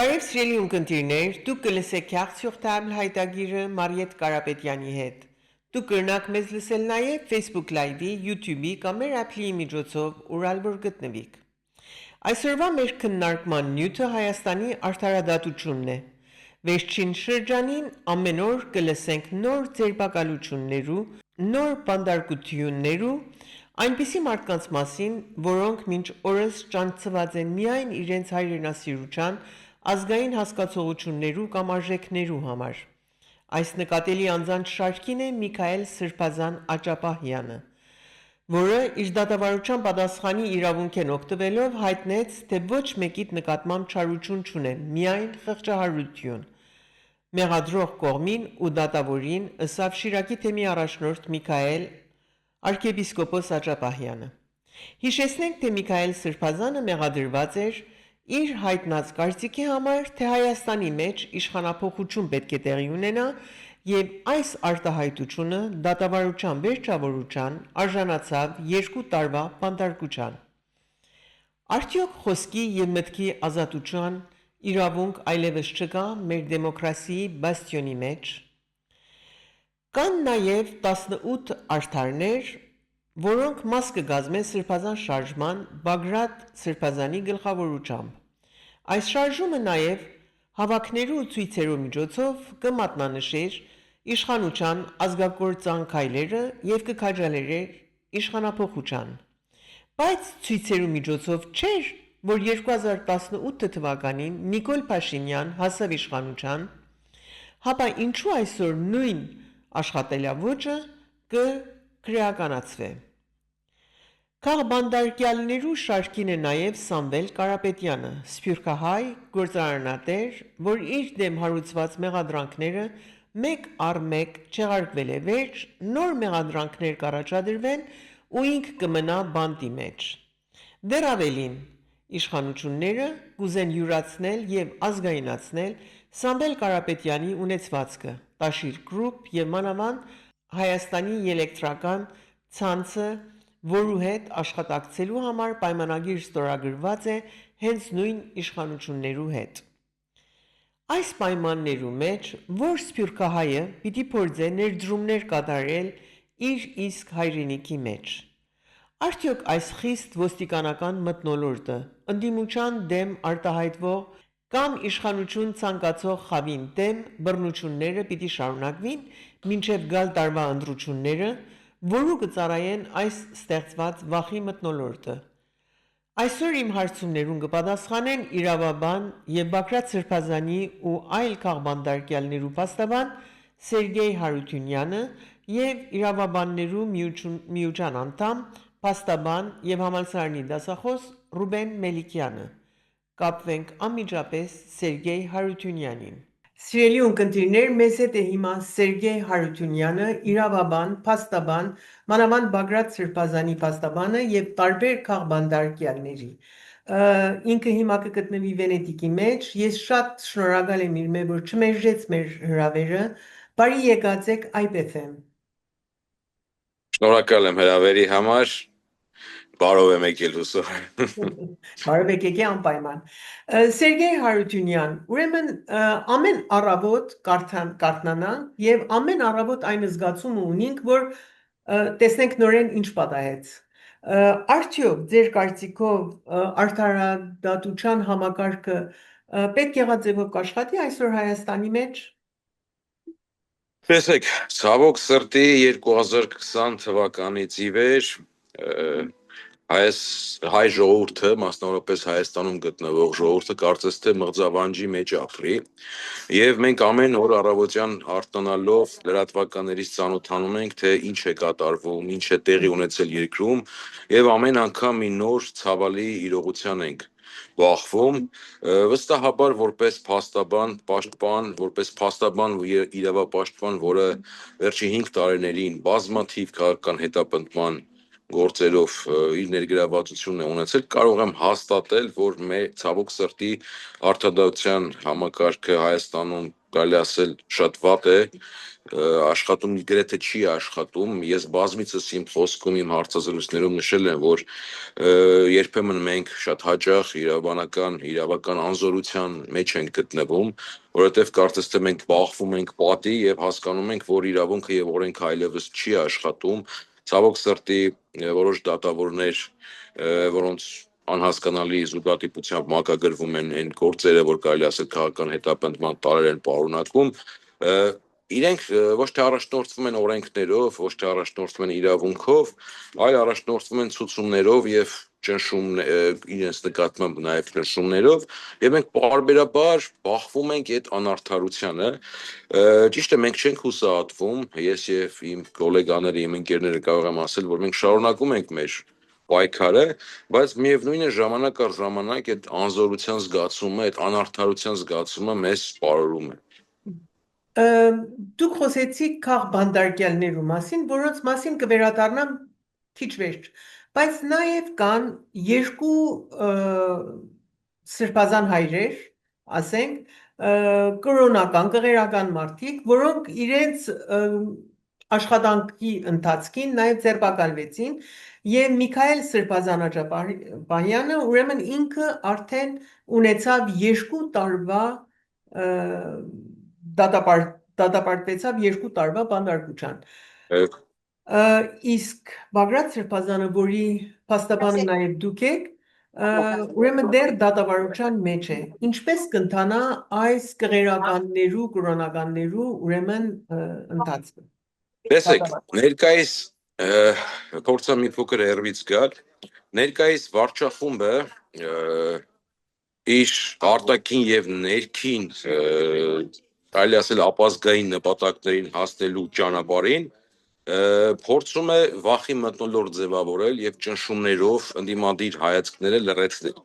Բարև սիրելի ունկնդիրներ, դուք կլսեք հաղթյուրտամլ հայտագիրը Մարիետ Կարապետյանի հետ։ Դուք կրնակ մեզ լսել նաև Facebook Live-ի, YouTube-ի կամ մեր ապլիի միջոցով, ուր որ գտնվիք։ Այսօրվա մեր քննարկման նյութը Հայաստանի արդարադատությունն է։ Վերջին շրջանին ամեն օր կլսենք նոր ձերբակալություններու, նոր բանդարկություններու, այնպիսի մարդկանց մասին, որոնք մինչ օրս ճանաչված են միայն իրենց հայրենասիրության, ազգային հասկացողություններու կամ արժեքներու համար։ Այս նկատելի անձանց շարքին է Միքայել Սրբազան Աճապահյանը, որը իր դատավարության պատասխանի իրավունքեն օգտվելով հայտնեց, թե ոչ մեկիդ նկատմամբ չարություն չունեն, միայն խղճահարություն։ Մեղադրող կողմին ու դատավորին ըսավ Շիրակի թեմի առաջնորդ Միքայել arczepiskopos Աճապահյանը։ Հիշեցնենք, թե Միքայել Սրբազանը մեղադրված էր իր հայտնած կարծիքի համար, թե Հայաստանի մեջ իշխանափոխություն պետք է տեղի ունենա եւ այս արտահայտությունը դատավարության վերջավորության արժանացավ 2 տարվա բանտարկության։ Արդյոք խոսքի եւ մտքի ազատության իրավունք այլևս չկա մեր դեմոկրասիի բաստիոնի մեջ։ Կան նաև 18 արդարներ, որոնք մաս կգազմեն Սրբազան շարժման Բագրատ Սրբազանի գլխավորությամբ։ Այս շարժումը նաև հավաքներու ու ցույցերու միջոցով կմատնանշեր իշխանության ազգակործան քայլերը եւ կքաջալերեր իշխանափոխության։ Բայց ցույցերու միջոցով չէր, որ 2018 թվականին Նիկոլ Փաշինյան հասավ իշխանության, հապա ինչու այսօր նույն աշխատելավոճը կքրեականացվե։ Քաղբանդարկյալներու շարքին է նաև Սամվել Կարապետյանը, սփյուռքահայ գործարանատեր, որ իր դեմ հարուցված մեղադրանքները մեկ առ մեկ չեղարկվել է վերջ, նոր մեղադրանքներ կառաջադրվեն ու ինք կմնա բանտի մեջ։ Դեռ ավելին, իշխանությունները կուզեն յուրացնել եւ ազգայնացնել Սամվել Կարապետյանի ունեցվածքը, Տաշիր Գրուպ եւ մանավանդ Հայաստանի էլեկտրական ցանցը, որու հետ աշխատակցելու համար պայմանագիր ստորագրված է հենց նույն իշխանություններու հետ։ Այս պայմաններու մեջ, որ սփյուռքահայը պիտի փորձե ներդրումներ կատարել իր իսկ հայրենիքի մեջ։ Արդյոք այս խիստ ոստիկանական մթնոլորտը ընդդիմության դեմ արտահայտվող կամ իշխանություն ցանկացող խավին դեմ բռնությունները պիտի շարունակվին մինչև գալ տարվա ընտրությունները, որու կծառայեն այս ստեղծված վախի մթնոլորտը։ Այսօր իմ հարցումներուն կպատասխանեն իրավաբան եւ Բագրատ Սրբազանի ու այլ քաղբանդարկյալներու փաստաբան Սերգեյ Հարությունյանը եւ իրավաբաններու միության անդամ, փաստաբան եւ համալսարանի դասախոս Ռուբեն Մելիքյանը։ Կապվենք անմիջապես Սերգեյ Հարությունյանին։ Սիրելի ունկնդիրներ, մեզ հետ է հիմա Սերգեյ Հարությունյանը, իրավաբան, փաստաբան, մանավանդ Բագրատ Սրբազանի փաստաբանը եւ տարբեր քաղբանդարկյալների։ Ինքը հիմա կգտնվի Վենետիկի մեջ։ Ես շատ շնորհակալ եմ իր որ չմերժեց մեր հրավերը։ Բարի եկած եք IPFM։ Շնորհակալ եմ հրավերի համար։ Բարով եմ եկել հուսով։ Բարով եկեք անպայման։ Սերգեյ Հարությունյան, ուրեմն ամեն առավոտ կարթնանանք եւ ամեն առավոտ այն զգացումը ունենք, որ տեսնենք նորեն ինչ պատահեց։ Արդյոք ձեր կարծիքով արդարադատության համակարգը պետք եղած ձևով կաշխատի այսօր Հայաստանի մեջ։ Տեսեք, ցավոք սրտի 2020 թվականից ի վեր հայ ժողովուրդը, մասնավորապես Հայաստանում գտնվող ժողովուրդը կարծես թե մղձավանջի մեջ ապրի, եւ մենք ամեն օր առավոտյան արթնանալով լրատվականներից ծանոթանում ենք, թե ինչ է կատարվում, ինչ է տեղի ունեցել երկրում, եւ ամեն անգամ մի նոր ցավալի իրողության ենք բախվում, վստահաբար որպես փաստաբան, պաշտպան, որպես փաստաբան ու իրավապաշտպան, որը վերջի 5 տարիներին բազմաթիվ քաղաքական հետապնդման գործերով իր ներգրավվածությունն է ունեցել, կարող եմ հաստատել, որ մեր ցավոք սրտի արդարադատության համակարգը Հայաստանում կարելի ասել շատ վատ է, աշխատում գրեթե չի աշխատում։ Ես բազմիցս իմ խոսքում, իմ հարցազրույցներում նշել եմ, որ երբեմն մենք շատ հաճախ իրավական անզորության մեջ ենք գտնվում, որովհետև կարծես թե մենք բախվում ենք պատի եւ հասկանում ենք, որ իրավունքը եւ օրենքը այլևս չի աշխատում։ Ցավոք սրտի որոշ դատավորներ, որոնց անհասկանալի զուգադիպությամբ մակագրվում են այն գործերը, որ կարելի ասել քաղաքական հետապնդման տարեր են պարունակում, իրենք ոչ թե առաջնորդվում են օրենքներով, ոչ թե առաջնորդվում են իրավունքով, այլ առաջնորդվում են ցուցումներով եւ իրենց նկատմամբ նաեւ ճնշումներով, եւ մենք պարբերաբար բախվում ենք այդ անարդարությանը։ Ճիշտ է, մենք չենք հուսահատվում, ես եւ իմ գոլեգաները, իմ ընկերները կարող եմ ասել, որ մենք շարունակում ենք մեր պայքարը, բայց միևնույն է ժամանակ առ ժամանակ այդ անզորության զգացումը, այդ անարդարության զգացումը մեզ սպառում է։ Դուք խոսեցիք քաղ բանդարկյալներու մասին, որոնց մասին կվերադառնամ քիչ վերջ, բայց նաև կան երկու սրբազան հայրեր, ասենք, կրոնական, կղերական մարդիկ, որոնք իրենց աշխատանքի ընթացքին նաև ձերբակալվեցին եւ Միքայել Սրբազանաջապահյանը ուրեմն ինքը արդեն ունեցավ 2 տարվա դատապարտվեցավ 2 տարվա բանտարկության։ Իսկ Բագրատ Սրբազանը, որի փաստաբանը նաև դուք եք, ուրեմն դեռ դատավարության մեջ է։ Ինչպես կընթանա այս կղերականներու, կրոնականներու ուրեմն ընթացքը։ Տեսեք, ներկայիս փորձամ մի փոքր հեռվից գալ, ներկայիս վարչախումբը իր արտաքին եւ ներքին կարելի ասել ապազգային նպատակներին հասնելու ճանապարհին փորձում է վախի մթնոլորտ ձևավորել եւ ճնշումներով ընդդիմադիր հայացքները լրացնել։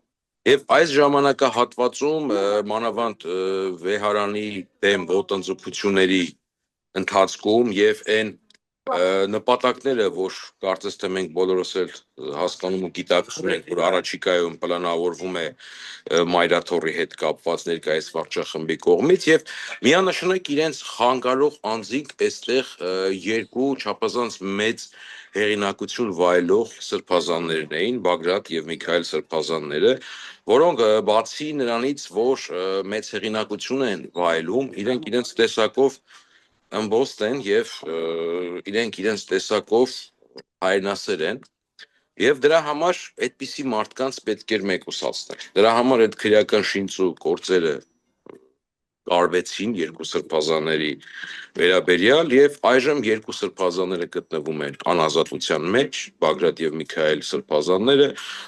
Եվ այս ժամանակահատվածում մանավանդ վեհարանի դեմ ոտնձգությունների ընթացքում եւ այն նպատակները, որ կարծես թե մենք բոլորս էլ հասկանում ու գիտակցում ենք, որ առաջիկայում պլանավորվում է Մայրաթորի հետ կապված ներկայիս վարչախմբի կողմից եւ միանշանակ իրենց խանգարող անձինք այստեղ երկու չափազանց մեծ հեղինակություն վայելող սրբազաններն էին, Բագրատ եւ Միքայել Սրբազանները, որոնք բացի նրանից, որ մեծ հեղինակություն են վայելում, իրենք իրենց տեսակով ըմբոստ են եւ իրենք իրենց տեսակով հայրենասեր են եւ դրա համար այդպիսի մարդկանց պետք էր մեկուսացնել։ Դրա համար այդ քրեական շինծու գործերը արվեցին երկու սրբազանների վերաբերյալ եւ այժմ երկու սրբազանները գտնվում են անազատության մեջ, Բագրատ եւ Միքայել Սրբազանները,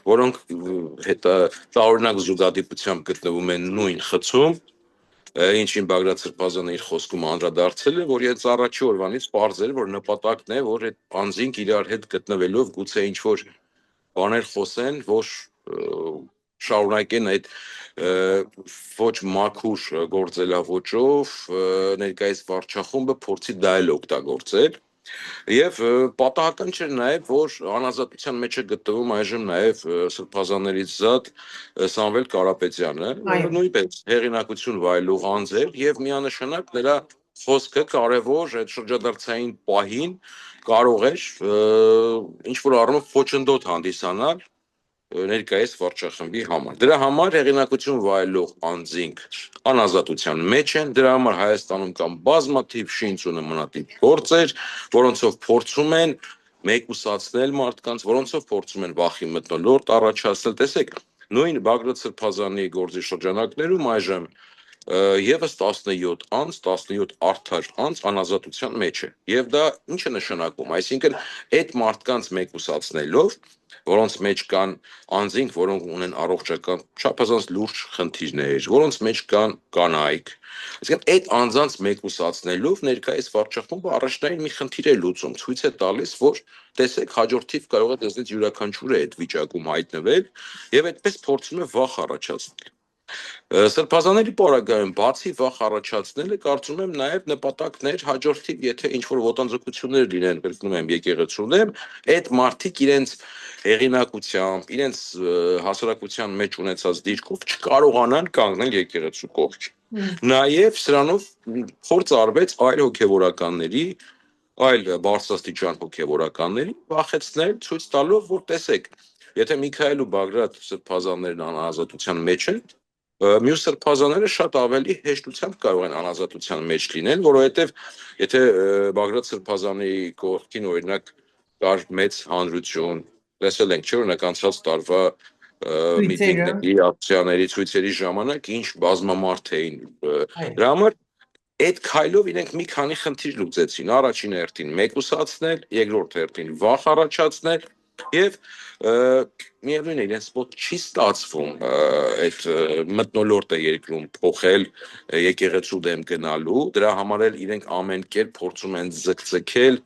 որոնք տարօրինակ զուգադիպությամբ գտնվում են նույն խցում, ինչին Բագրատ Սրբազանը իր խոսքում անդրադարձել է, որ ես առաջի օրվանից պարզ էր, որ նպատակն է, որ այդ անձինք իրար հետ գտնվելով գուցե ինչ որ բաներ խոսեն, որ շարունակեն այդ ոչ մաքուր գործելավոճով ներկայիս վարչախումբը փորձի դա էլ օգտագործել եւ պատահական չէր նաեւ որ անազատության մեջ է գտնվում այժմ նաեւ սրբազաններից զատ Սամվել Կարապետյանը, որը նույնպես հեղինակություն վայելող անձ էր եւ միանշանակ նրա խոսքը կարևոր այդ շրջադարձային պահին կարող էր ինչ որ առումով խոչընդոտ հանդիսանալ ներկայիս վարչախմբի համար։ Դրա համար հեղինակություն վայելող անձինք անազատության մեջ են, դրա համար Հայաստանում կան բազմաթիվ շինծ ու նմանատիպ գործեր, որոնցով փորձում են մեկուսացնել մարդկանց, որոնցով փորձում են վախի մթնոլորտ առաջացնել։ Տեսեք, նույն Բագրատ Սրբազանի գործի շրջանակներում այժմ եւս 17 անձ, 17 արդար անձ անազատության մեջ է։ Եվ դա ինչ է նշանակում, այսինքն այդ մարդկանց մեկուսացնելով, որոնց մեջ կան անձինք, որոնք ունեն առողջական չափազանց լուրջ խնդիրներ, որոնց մեջ կան կանայք, այսինքն այդ անձանց մեկուսացնելով ներկայիս վարչախումբը առաջնային մի խնդիր է լուծում, ցույց է տալիս, որ տեսեք հաջորդ թիվ կարող է դեզնից յուրաքանչյուրը այդ վիճակում հայտնվել եւ այդպես փորձում է վախ առաջացնել։ Սրբազանների պարագայում բացի վախ առաջացնելը կարծում եմ նաև նպատակներ հաջորդիվ, եթե ինչ-որ ոտնձգություններ լինեն, կրկնում եմ, եկեղեցու դեմ, այդ մարդիկ իրենց հեղինակությամբ, իրենց հասարակության մեջ ունեցած դիրքով չկարողանան կանգնել եկեղեցու կողքի։ Նաև սրանով փորձ արվեց այլ հոգևորականների, այլ բարձրաստիճան հոգևորականների վախեցնել, ցույց տալով, որ տեսեք, եթե Միքայել ու Բագրատ սրբազաններն անազատության մեջ են, մյուս սրբազանները շատ ավելի հեշտությամբ կարող են անազատության մեջ լինել, որովհետև եթե Բագրատ սրբազանի կողքին օրինակ կար մեծ հանրություն, լսել ենք չէ՞ օրինակ անցած տարվա Ցույցերը, միտինգների, ակցիաների, ցույցերի ժամանակ ինչ բազմամարդ էին։ այո։ Դրա համար այդ քայլով իրենք մի քանի խնդիր լուծեցին։ Առաջին հերթին մեկուսացնել, երկրորդ հերթին վախ առաջացնել եւ միևնույն է իրենց մոտ չի ստացվում այդ մթնոլորտը երկրում փոխել եկեղեցու դեմ գնալու, դրա համար էլ իրենք ամեն կերպ փորձում են ձգձգել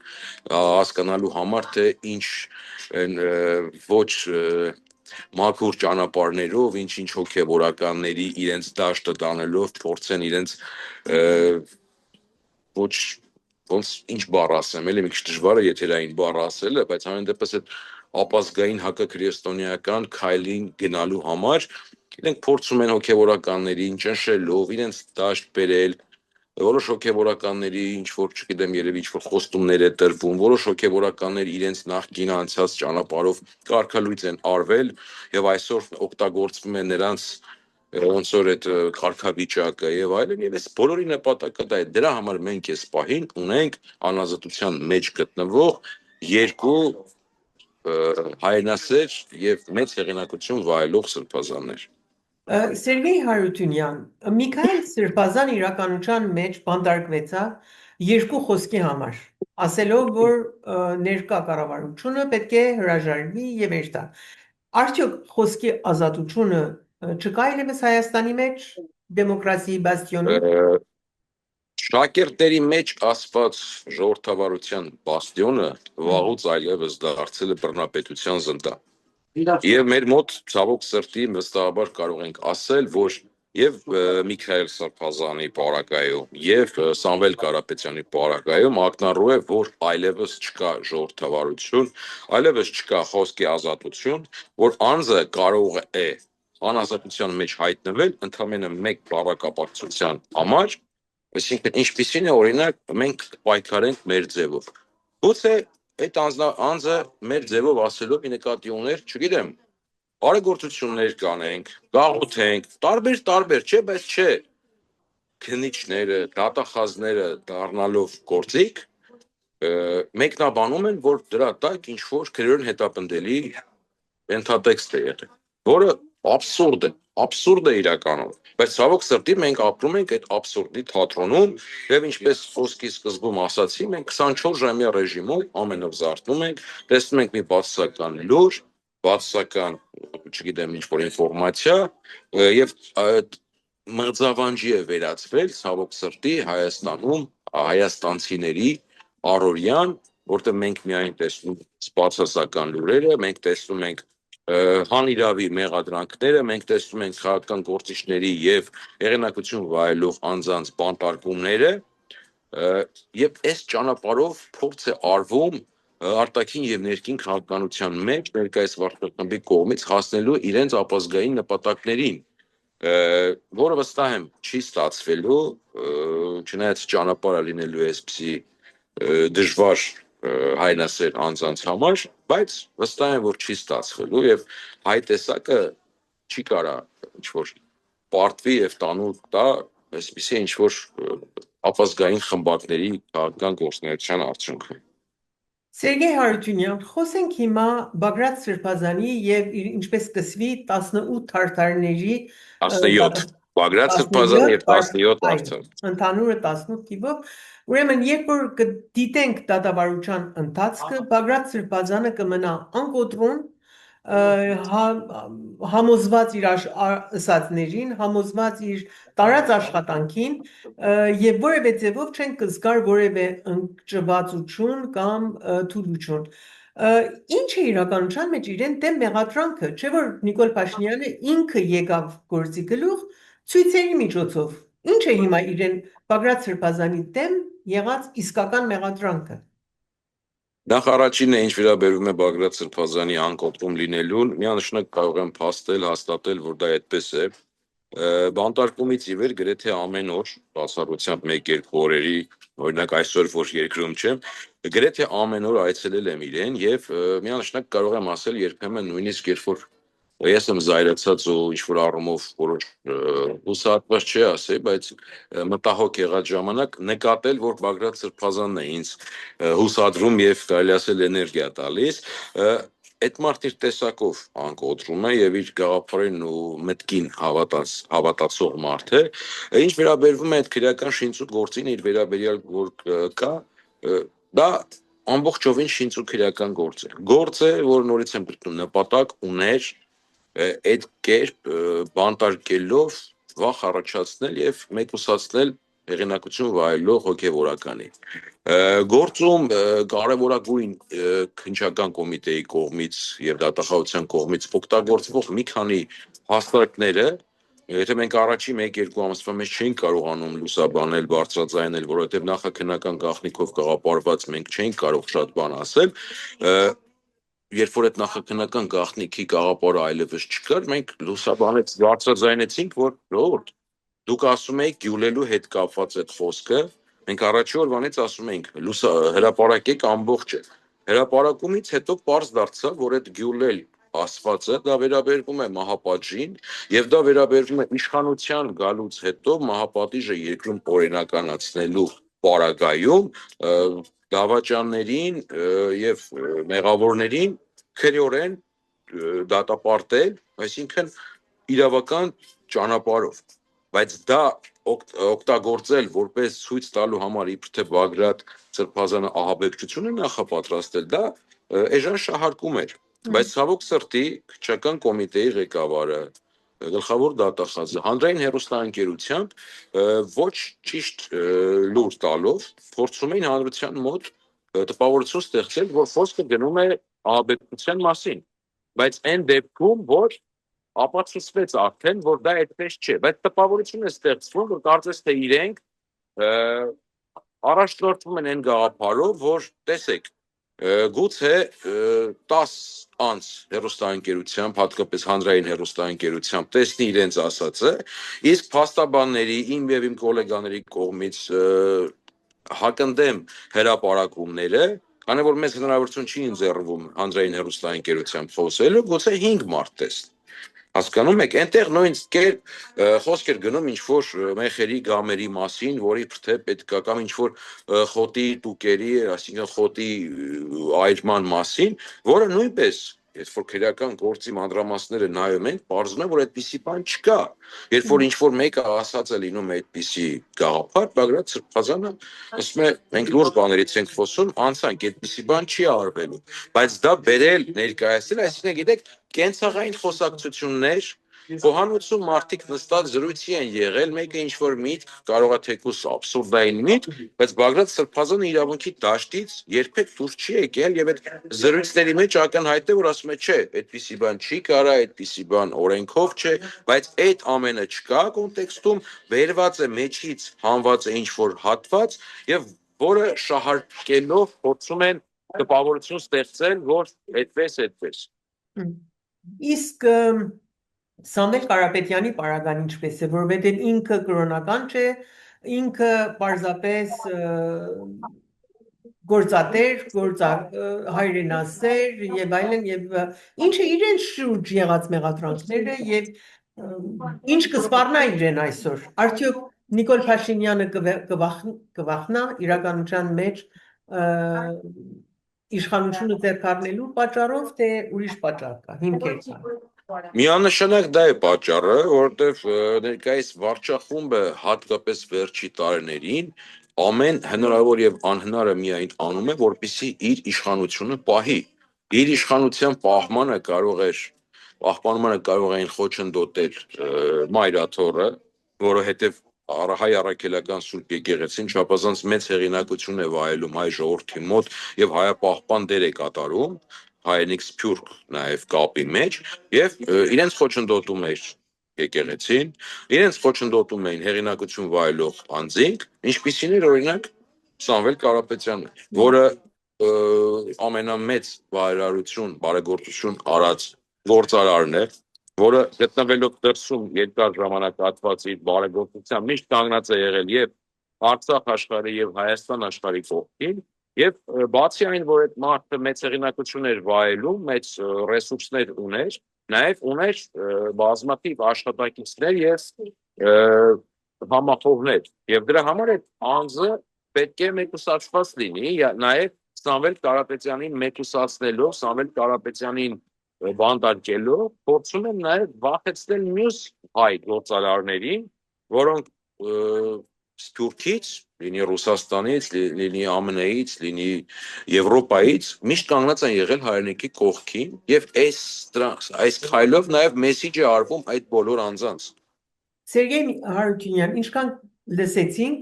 հասկանալու համար թե ինչ ոչ մաքուր ճանապարհներով, ինչ հոգևորականների իրենց դաշտը տանելով փորձեն իրենց ոչ ոնց ինչ բառ ասեմ, էլի մի քիչ դժվար է եթերային բառ ասելը, բայց ամեն դեպս այդ ապազգային հակաքրիստոնեական քայլին գնալու համար իրենք փորձում են հոգևորականներին ճնշելով, իրենց դաշտ բերել, որոշ հոգևորականների ինչ որ, չգիտեմ, երևի ինչ որ խոստումներ է տրվում, որոշ հոգևորականներ իրենց նախկին անցած ճանապարհով կարգալույծ են արվել եւ այսօր օգտագործվում է նրանց ոնց որ այդ կարգավիճակը եւ այլն եւ այս բոլորի նպատակը դա է դրա համար մենք այս պահին ունենք անազատության մեջ գտնվող երկու հայրենասեր եւ մեծ հեղինակություն վայելող սրբազաններ։ Սերգեյ Հարությունյան, Միքայել Սրբազան իրականության մեջ բանտարկվեցավ երկու խոսքի համար, ասելով, որ ներկա կառավարությունը պետք է հրաժարվի եւ երթա։ Արդյոք խոսքի ազատությունը չկա այլևս Հայաստանի մեջ դեմոկրասիայի բաստիոնում։ Շակերտների մեջ ասված ժողովրդավարության բաստիոնը վաղուց այլևս դարձել է բռնապետության զնդա։ Եվ մեր մոտ ցավոք սրտի վստահաբար կարող ենք ասել, որ եւ Միքայել Սրբազանի պարագայում եւ Սամվել Կարապետյանի պարագայում ակնառու է, որ այլևս չկա ժողովրդավարություն, այլևս չկա խոսքի ազատություն, որ անձը կարող է անազատության մեջ հայտնվել ընդամենը մեկ բառակապակցության համար, այսինքն ինչպիսին է օրինակ մենք պայքարենք մեր ձևով։ Գուցե այդ անձը մեր ձևով ասելով ի նկատի ուներ, չգիտեմ, բարեգործություններ կանենք, գաղութենք, տարբեր, չէ, բայց չէ, քնիչները, դատախազները դառնալով գործիք, մեկնաբանում են, որ դրա տակ ինչ որ քրեորեն հետապնդելի ենթատեքստ է եղել, որը absurd է իրականում, բայց ցավոք սրտի մենք ապրում ենք այդ absurd-ի թատրոնում եւ ինչպես խոսքի սկզբում ասացի, մենք 24 ժամյա ռեժիմում ամենով զարթնում ենք, տեսնում ենք մի բացասական լուր, բացասական, չգիտեմ, ինչ որ ինֆորմացիա եւ մղձավանջի է վերածվել ցավոք սրտի Հայաստանում հայաստանցիների առօրյան, որտեղ մենք միայն տեսնում սպասասական լուրերը, մենք տեսնում ենք հանիրավի մեղադրանքները, մենք տեսնում ենք քաղաքական գործիչների եւ հեղինակություն վայելող անձանց բանտարկումները եւ այս ճանապարհով փորձ է արվում արտաքին եւ ներքին քաղաքականության մեջ ներկայիս վարչախմբի կողմից հասնելու իրենց ապազգային նպատակներին, որը վստահ եմ չի ստացվելու, չնայած ճանապարհը լինելու է այսպիսի դժվար հայրենասեր անձանց համար, բայց վստահ եմ, որ չի ստացվելու եւ հայ տեսակը չի կարա ինչ որ պարտվի եւ տանուլ տա այսպիսի ինչ որ ապազգային խմբակների քաղաքական գործունեության արդյունքում։ Սերգեյ Հարությունյան, խոսենք հիմա Բագրատ Սրբազանի եւ ինչպես կսվի 18 թարթարների 17 Բագրատ Սրբազան եւ 17 արդար։ Ընդհանուրը 18 թիվով, ուրեմն երբ որ կդիտենք դատավարության ընթացքը, Բագրատ Սրբազանը կմնա անկոտրում, համոզված իր ասածներին, համոզված իր տարած աշխատանքին եւ որևէ ձևով չեն կզգար որևէ ընկճվածություն կամ թուլություն։ Ինչ է իրականության մեջ իրեն դեմ մեղադրանքը, չէ՞ որ Նիկոլ Փաշինյանը ինքը եկավ գործի գլուխ ցույցերի միջոցով։ Ինչ է հիմա իրեն Բագրատ Սրբազանի դեմ եղած իսկական մեղադրանքը։ Նախ առաջինը ինչ վերաբերում է Բագրատ Սրբազանի անկոտրում լինելուն, միանշանակ կարող եմ փաստել, հաստատել, որ դա այդպես է։ Բանտարկումից ի վեր գրեթե ամեն օր, բացառությամբ 1-2 օրերի, օրինակ այսօր որ երկրում չեմ, գրեթե ամեն օր այցելել եմ իրեն եւ միանշանակ կարող եմ ասել երբեմն նույնիսկ երբ որ ես եմ զայրացած ու ինչ որ առումով որոշ հուսահատված չի ասել, բայց մտահոգ եղած ժամանակ նկատել, որ Բագրատ Սրբազանն է ինձ հուսադրում եւ կարելի ասել էներգիա տալիս, այդ մարդը իր տեսակով անկոտրում է եւ իր գաղափարին ու մտքին հավատացող մարդ է, ինչ վերաբերվում է այդ քրեական շինծու գործին իր վերաբերյալ որ կա, դա ամբողջովին շինծու քրեական գործ է, որ նորից եմ գտնում նպատակ ուներ այդ կերպ բանտարկելով վախ առաջացնել եւ մեկուսացնել հեղինակություն վայելող հոգեվորականի գործում կարևորագույն քննչական կոմիտեի կողմից եւ դատախազության կողմից օգտագործվող մի քանի հաստատները եթե մենք առաջի 1-2 ամսվա մեջ չենք կարողանում լուսաբանել, բարձրաձայնել, որովհետեւ նախաքննական գաղտնիքով կաղապարված մենք չենք կարող շատ բան ասել, երբ որ այդ նախաքննական գաղտնիքի գաղափարը այլևս չկար, մենք լուսաբանեց բարձրաձայնեցինք, որ ժողովուրդ դուք ասում եք գյուլելու հետ կապված այդ խոսքը, մենք առաջի օրվանից ասում ենք հրապարակեք ամբողջը։ Հրապարակումից հետո պարզ դարձավ, որ այդ գյուլել ասվածը դա վերաբերվում է մահապատժին եւ դա վերաբերվում է իշխանության գալուց հետո մահապատիժը երկրում օրինականացնելու պարագայում դավաճաններին եւ մեղավորներին քրեորեն դատապարտել, այսինքն իրավական ճանապարհով, բայց դա օգտագործել որպես ցույց տալու համար իբր թե Բագրատ Սրբազանը ահաբեկչություն է նախապատրաստել, դա էժան շահարկում էր, բայց ցավոք սրտի քննչական կոմիտեի ղեկավարը գլխավոր դատախազը հանրային հեռուստաընկերությամբ ոչ ճիշտ լուր տալով փորձում էին հանրության մոտ տպավորություն ստեղծել, որ խոսքը գնում է ահաբեկչության մասին, բայց այն դեպքում, որ ապացուցվեց արդեն, որ դա այդպես չէ, բայց տպավորություն է ստեղծվում, որ կարծես թե իրենք առաջնորդվում են այն գաղափարով, որ տեսեք, գուցե 10 անց հեռուստաընկերությամբ, հատկապես հանրային հեռուստաընկերությամբ տեսնի իրենց ասածը, իսկ փաստաբանների, իմ եւ իմ գոլեգաների կողմից հակընդդեմ հրապարակումները, քանի որ մեզ հնարավորություն չի ընձեռվում հանրային հեռուստաընկերությամբ խոսելու, գուցե 5 մարդ տեսնի։ Հասկանում եք, այնտեղ նույն կերպ խոսք էր գնում ինչ-որ մեխերի գամերի մասին, որի թե պետք է կամ ինչ-որ խոտի տուկերի, այսինքն խոտի այրման մասին, որը նույնպես Երբ որ քրեական գործի մանրամասները նայում ենք, պարզվում է, որ այդպիսի բան չկա։ Երբ որ ինչ-որ մեկը ասած է լինում այդպիսի գաղափար, Բագրատ Սրբազանը ասում է, մենք լուրջ բաներից ենք խոսում, անցանք, այդպիսի բան չի արվելու։ Բայց դա բերել, ներկայացնել, այսինքն գիտեք, կենցաղային խոսակցություններ, խոհանոցում մարդիկ նստած զրույցի են եղել, մեկը ինչ-որ միտք, կարող է թեկուզ աբսուրդային միտք, բայց Բագրատ Սրբազանը իրավունքի դաշտից երբեք դուրս չի եկել եւ այդ զրույցների մեջ ակնհայտ է, որ ասում է, չէ, այդպիսի բան չի կարա, այդպիսի բան օրենքով չէ, բայց այդ ամենը չկա կոնտեքստում, վերված է մեջից, հանված է ինչ-որ հատված եւ որը շահարկելով փորձում են տպավորություն ստեղծել, որ այդպես։ Իսկ Սամվել Կարապետյանի պարագան ինչպես է, որովհետև ինքը կրոնական չէ, ինքը պարզապես գործատեր, հայրենասեր եւ այլն եւ ինչը իրեն շուրջ եղած մեղադրանքները եւ ինչ կսպառնա իրեն այսօր։ Արդյոք Նիկոլ Փաշինյանը կվախնա իրականության մեջ իշխանությունը ձեռք առնելու պատճառով, թե ուրիշ պատճառ կա, հիմքեր կան։ Միանշանակ դա է պատճառը, որովհետև ներկայիս վարչախումբը հատկապես վերջի տարիներին ամեն հնարավոր եւ անհնարը միայն անում է, որպեսզի իր իշխանությունը պահի։ Իր իշխանության պահպանմանը կարող էին խոչընդոտել Մայրաթորը, որովհետև հայ առաքելական Սուրբ եկեղեցին չափազանց մեծ հեղինակություն է վայելում հայ ժողովրդի մոտ եւ հայապահպան դեր է կատարում հայերենիք սփյուռք նաեւ կապի մեջ եւ իրենց խոչընդոտում էր եկեղեցին, իրենց խոչընդոտում էին հեղինակություն վայելող անձինք, ինչպիսին էր օրինակ Սամվել Կարապետյանը, որը ամենամեծ բարերարություն, բարեգործություն արած գործարարն է որը գտնվելով դրսում երկար ժամանակահատված իր բարեգործությամբ միշտ կանգնած է եղել եւ Արցախ աշխարհի եւ Հայաստան աշխարհի կողքին եւ բացի այն, որ այդ մարդը մեծ հեղինակություն էր վայելում, մեծ ռեսուրսներ ուներ, նաեւ ուներ բազմաթիվ աշխատակիցներ եւ համախոհներ եւ դրա համար այդ անձը պետք է մեկուսացված լինի նաեւ Սամվել Կարապետյանին մեկուսացնելով, Սամվել Կարապետյանին բանտարկելով, փորձում են նաև վախեցնել մյուս հայ գործարարներին, որոնք Սփյուռքից, լինի Ռուսաստանից, լինի ԱՄՆ-ից, լինի Եվրոպայից, միշտ կանգնած են եղել հայրենիքի կողքին եւ այս քայլով նաև մեսիջը արվում այդ բոլոր անձանց։ Սերգեյ Հարությունյան, ինչքան լսեցինք,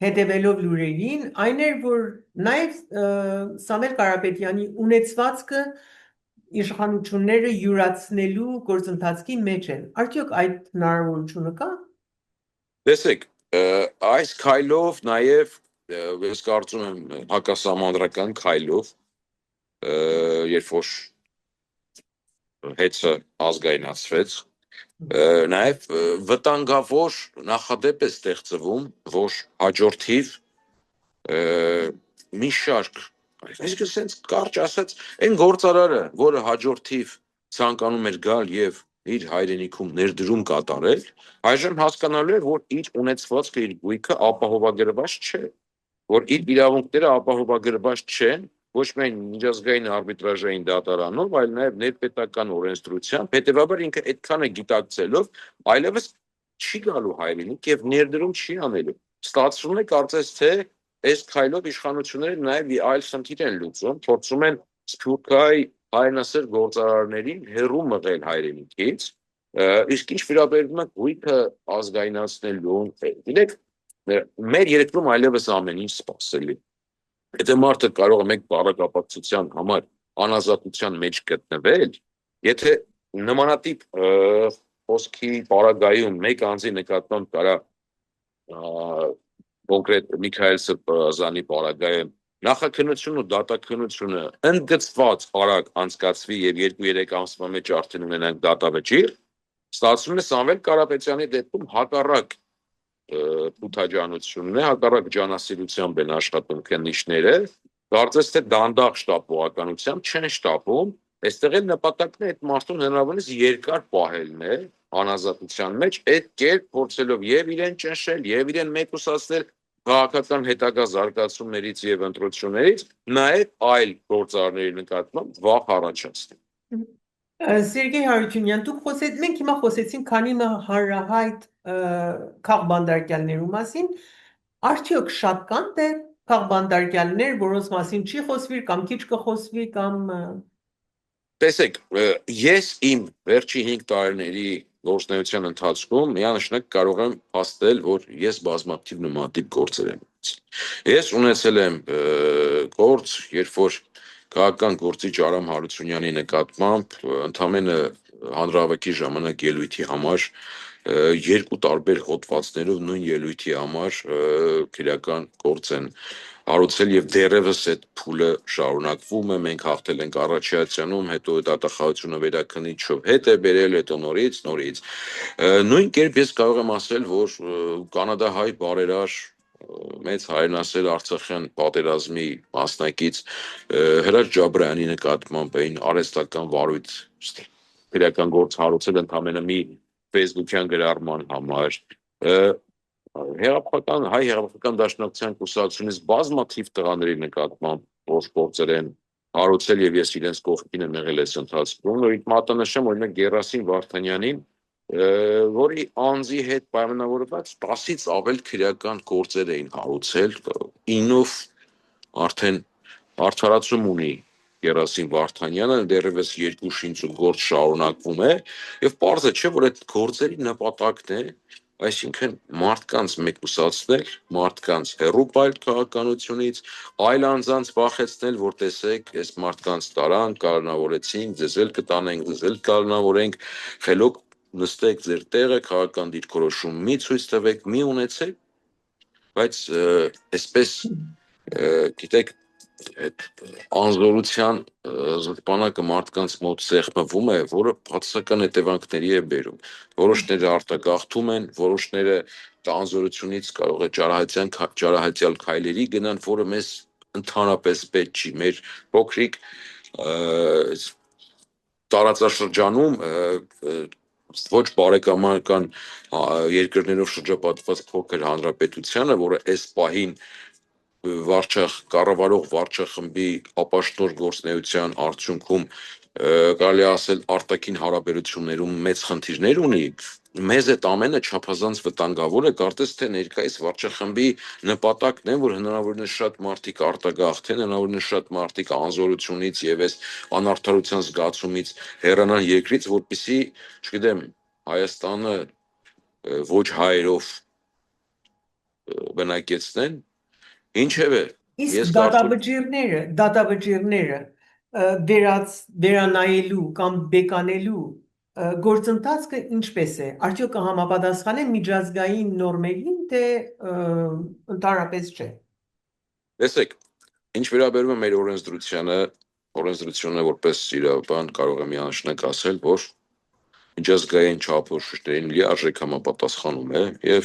հետևելով լուրերին, այն էր, որ նաև Սամվել Կարապետյանի ունեցվածքը իշխանությունները յուրացնելու գործընթացի մեջ են։ Արդյոք այդ հնարավորությունը կա։ Տեսեք, այս քայլով նաև ես կարծում եմ հակասահմանադրական քայլով, երբ որ հեծը ազգայնացվեց, նաև վտանգավոր նախադեպ է ստեղծվում, որ հաջորդիվ մի շարք, այսինքն sense կարճ ասած, այն գործարարը, որը հաջորդիվ ցանկանում էր գալ եւ իր հայրենիքում ներդրում կատարել, այժմ հասկանալու է, որ իր ունեցվածքը, իր գույքը ապահովագրված չէ, որ իր իրավունքները ապահովագրված չեն, ոչ միայն միջազգային արբիտրաժային դատարանով, այլ նաև ներպետական օրենսդրությամբ, հետևաբար ինքը այդքան է գիտակցելով, այլևս չի գալու հայրենիք եւ ներդրում չի անելու։ Ստացվում է կարծես թե այս քայլով իշխանությունները նաև այլ խնդիր են լուծում, փորձում են սփյուռքահայ հայրենասեր գործարարներին հեռու մղել հայրենիքից, իսկ ինչ վերաբերում է գույքը ազգայնացնելուն, գիտեք, մեր երկրում այլևս ամեն ինչ սպասելի։ Եթե մարդը կարող է մեկ բառակապակցության համար անազատության մեջ գտնվել, եթե նմանատիպ խոսքի պարագայում մեկ անձի նկատմամբ կարա կոնկրետ Միքայել Սրբազանի պարագայում նախաքննությունը ու դատաքննությունը ընդգծված արագ անցկացվի եւ 2-3 ամսվա մեջ արդեն ունենանք դատավճիռ, ստացվում է Սամվել Կարապետյանի դեպքում հակառակ փութաջանությունն է, հակառակ ջանասիրությամբ են աշխատում քննիչները, կարծես թե դանդաղ շտապողականությամբ չեն շտապում, այստեղ էլ նպատակն է այդ մարդուն հնարավորինս երկար պահելն է անազատության մեջ, այդ կերպ փորձելով եւ իրեն ճնշել, եւ իրեն մեկուսացնել քաղաքական հետագա զարգացումներից եւ ընտրություններից, նաեւ այլ գործարարների նկատմամբ վախ առաջացնել։ Սերգեյ Հարությունյան, մենք հիմա խոսեցինք քանի հանրահայտ քաղբանդարկյալներու մասին, արդյոք շատ կան թե քաղբանդարկյալներ, որոնց մասին չի խոսվի կամ քիչ կխոսվի կամ Տեսեք, ես իմ վերջի 5 տարիների գործունեության ընթացքում միանշանակ կարող եմ փաստել, որ ես բազմաթիվ նմանատիպ գործեր եմ ունեցել։ Ես ունեցել եմ գործ, երբ որ քաղաքական գործիչ Արամ Հարությունյանի նկատմամբ ընդամենը հանրահավաքի ժամանակ ելույթի համար երկու տարբեր հոդվածներով նույն ելույթի համար քրեական գործ են հարուցել եւ դերևս այդ փուլը շարունակվում է, մենք հաղթել ենք առաջացյանում, հետո դատախազությունը վերաքննիչով հետ է բերել, հետո նորից նույն կերպ ես կարող եմ ասել, որ կանադահայ բարերար մեծ հայրենասեր Արցախյան պատերազմի մասնակից Հրաչ Ջաբրայանի նկատմամբ էին արհեստական վարույթ քրեական գործ հարուցել ընդամենը մի Facebook-յան գրառման համար հայ հեղափոխական դաշնակցության կուսակցությունից բազմաթիվ տղաների նկատմամբ գործեր են հարուցել եւ ես իրենց կողքին եմ եղել այս ընթացքում, նորից մատնանշեմ օրինակ Գերասիմ Վարդանյանին, որի անձի հետ պայմանավորված 10-ից ավել քրեական գործեր էին հարուցել, 9-ով արդեն արդարացում ունի Գերասիմ Վարդանյանը, դեռևս 2 շինծու գործ շարունակվում է եւ պարզ է չէ, որ այդ գործերի նպատակն է այսինքն մարդկանց մեկուսացնել, մարդկանց հեռու պահել քաղաքականությունից, այլ անձանց վախեցնել, որ տեսեք, այս մարդկանց տարան, կալանավորեցինք, ձեզ էլ կտանենք, ձեզ էլ կալանավորենք, խելոք նստեք ձեր տեղը, քաղաքական դիրքորոշում մի ցույց տվեք, մի ունեցեք, բայց այսպես գիտեք, այդ անզորության զտպանակը մարդկանց մոտ սեղմվում է, որը բացասական հետևանքների է բերում։ Որոշները արտագաղթում են, որոշները անզորությունից կարող է ճարահատյալ քայլերի գնան, որը մեզ ընդհանրապես պետք չի։ Մեր փոքրիկ տարածաշրջանում ոչ բարեկամական երկրներով շրջապատված փոքր հանրապետությանը, որը այս պահին կառավարող վարչախմբի ապաշտոր գործնեության արդյունքում կարելի ասել արտաքին հարաբերություններում մեծ խնդիրներ ունի, մեզ այդ ամենը չափազանց վտանգավոր է, կարծես թե ներկայիս վարչախմբի նպատակն է, որ հնարավորինս շատ մարդիկ արտագաղթեն, հնարավորինս շատ մարդիկ անզորությունից եւ այս անարդարության զգացումից հեռանան երկրից, որպեսզի, չգիտեմ, Հայաստանը ոչ հայերով բնակեցնեն, ինչևէ, Իսկ ես կարծում դատավճիռները վերանայելու կամ բեկանելու գործընթացը ինչպես է։ Արդյոք կհամապատասխանեն միջազգային նորմերին, թե ընդհանրապես չէ։ տեսեք, ինչ վերաբերում է մեր օրենսդրությունը որպես իրավաբան կարող եմ միանշանակ ասել, որ միջազգային չափորոշիչներին լիարժեք համապատասխանում է եւ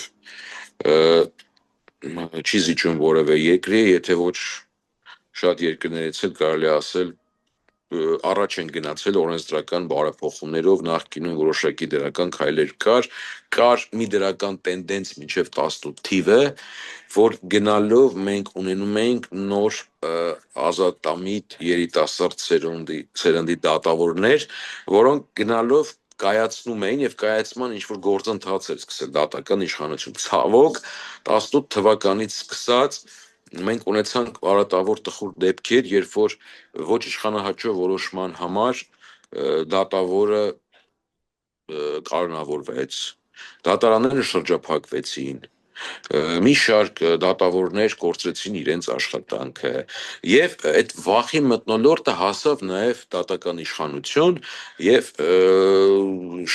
չի զիջում որևէ երկրի, եթե ոչ շատ երկրներից էլ կարելի ասել առաջ են գնացել օրենսդրական բարեփոխումներով, նախկինում որոշակի դրական քայլեր կար մի դրական տենդենց մինչև 18 թիվը, որ գնալով մենք ունենում էինք նոր ազատամիտ երիտասարդ սերնդի դատավորներ, որոնք գնալով կայացնում էին եւ կայացման ինչ որ գործընթաց էր սկսել դատական իշխանություն։ Ցավոք 18 թվականից սկսած մենք ունեցանք արատավոր տխուր դեպքեր, երբ որ ոչ իշխանահաճո որոշման համար դատավորը կալանավորվեց, դատարանները շրջափակվեցին, մի շարք դատավորներ կորցրեցին իրենց աշխատանքը եւ այդ վախի մթնոլորտը հասավ նաեւ դատական իշխանություն եւ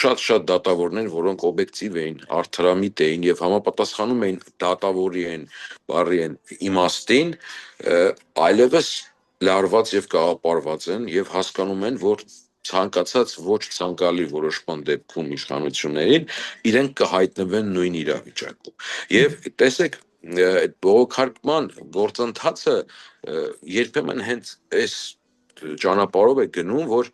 շատ դատավորներ, որոնք օբյեկտիվ էին, արդարամիտ էին եւ համապատասխանում էին դատավորի են բարի են իմաստին, այլևս լարված եւ կաղապարված են եւ հասկանում են, որ ցանկացած ոչ ցանկալի որոշման դեպքում իշխանություններին իրենք կհայտնվեն նույն իրավիճակում։ Եվ տեսեք, այդ բողոքարկման գործընթացը երբեմն հենց այս ճանապարհով է գնում, որ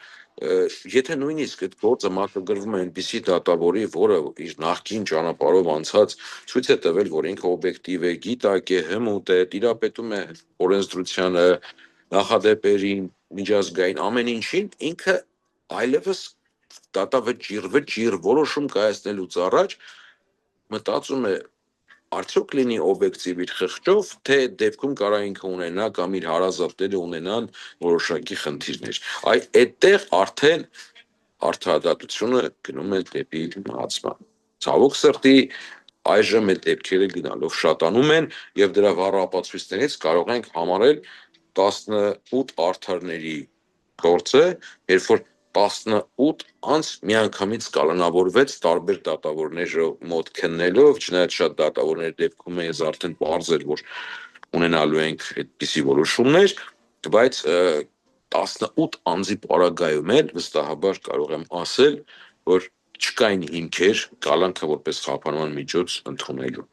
եթե նույնիսկ այդ գործը մաքրագրվում է այնպիսի դատավորի, որը իր նախկին ճանապարհով անցած ցույց է տվել, որ ինքը օբյեկտիվ է, գիտակ է, հմուտ է, տիրապետում է օրենսդրությանը, նախադեպերին, միջազգային ամեն ինչին, ինքը այլևս վճիռ որոշում կայացնելուց առաջ մտածում է արդյոք լինի օբյեկտիվ իր խղճով, թե դեպքում կարա ինքը ունենա կամ իր հարազատները ունենան որոշակի խնդիրներ։ Այդտեղ արդեն արդարադատությունը գնում է դեպի մահացման։ Ցավոք սրտի այժմ այդ դեպքերը գնալով շատանում են եւ դրա վառ ապացույցներից կարող ենք համարել 18 արդարների գործը, երբ որ 18 անց միանգամից կալանավորվեց տարբեր դատավորներ մոտ քննելով, չնայած շատ դատավորներ դեպքում ես արդեն պարզ էր, որ ունենալու ենք այդպիսի որոշումներ, բայց 18 անձի պարագայում էլ վստահաբար կարող եմ ասել, որ չկային հիմքեր կալանքը որպես խափանման միջոց ընդունելու։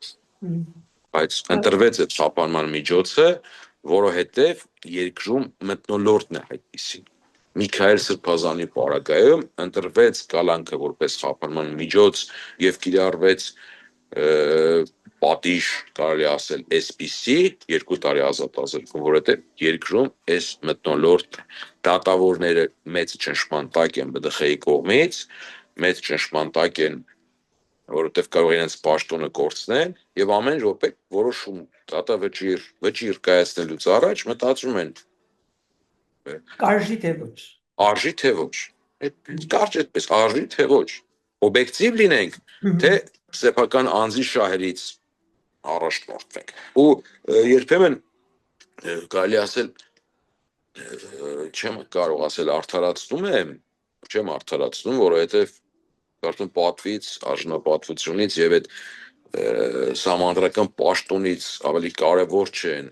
Բայց ընտրվեց այդ խափանման միջոցը, որովհետև երկրում մթնոլորտն է այդպիսին։ Միքայել Սրբազանի պարագայում ընտրվեց կալանքը որպես խափանման միջոց եւ կիրառվեց պատիժ, կարելի ասել, այսպիսի 2 տարի ազատազրկում, որովհետեւ երկրում այս մթնոլորտ դատավորները մեծ ճնշման տակ են ԲԴԽ-ի կողմից, մեծ ճնշման տակ են, որովհետեւ կարող են իրենց պաշտոնը կորցնեն եւ ամեն րոպե որոշում դատավճիռ կայացնելուց առաջ մտածում են Կարժի թե ոչ։ Արժի թե ոչ։ Կարճ այդպես արժի թե ոչ։ Օբյեկտիվ լինենք, թե սեփական անձի շահերից առաջ մարտվենք։ Ու երբեմն կարելի ասել չեմ կարող ասել արդարացնում եմ, չեմ արդարացնում, որովհետև կարծում պատվից, արժանապատվությունից եւ այդ համանդրական պաշտոնից ավելի կարևոր չեն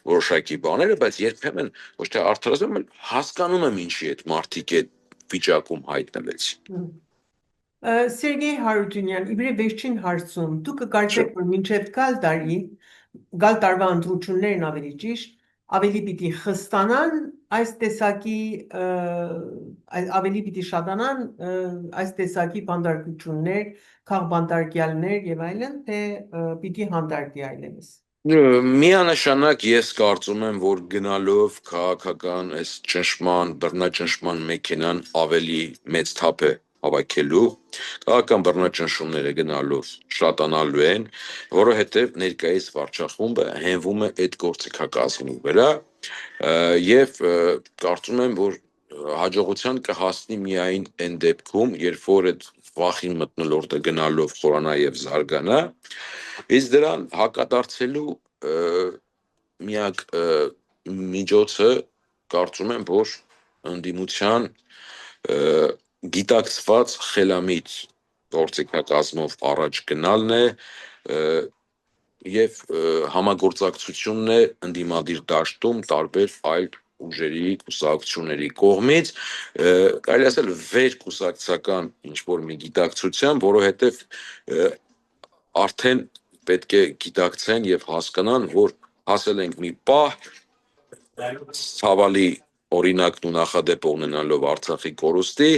որոշակի բաները, բայց երբեմն ոչ թե արդարացնում, այլ հասկանում եմ ինչի այդ մարդիկ այդ վիճակում հայտնվեցին։ Սերգեյ Հարությունյան, իբրև վերջին հարցում, դուք կկարծեք, որ մինչև գալ տարվա ընտրություններն ավելի ճիշտ, ավելի պիտի խստանան այս տեսակի, ավելի պիտի շատանան այս տեսակի բանդարկություններ, քաղբանդարկյալներ եւ այլն, թե պիտի հանդարտի այլևս։ Միանշանակ ես կարծում եմ, որ գնալով քաղաքական այս ճնշման, բռնաճնշման մեքենան ավելի մեծ թափ է հավաքելու, քաղաքական բռնաճնշումները գնալով շատանալու են, որովհետև ներկայիս վարչախումբը հենվում է այդ գործիքակազմի վրա եւ կարծում եմ, որ հաջողության կհասնի միայն այն դեպքում, երբ որ այդ վախին մթնոլորտը գնալով խորանա եւ զարգանա, իսկ դրան հակադարձելու միակ միջոցը կարծում եմ, որ ընդդիմության գիտակցված խելամիտ գործիքակազմով առաջ գնալն է եւ համագործակցությունն է ընդդիմադիր դաշտում տարբեր այլ ուժերի կուսակցությունների կողմից, կարելի ասել վեր կուսակցական ինչ-որ մի գիտակցության, որովհետև արդեն պետք է գիտակցեն եւ հասկանան, որ հասել ենք մի պահ ցավալի օրինակն ու նախադեպ ունենալով Արցախի կորուստի,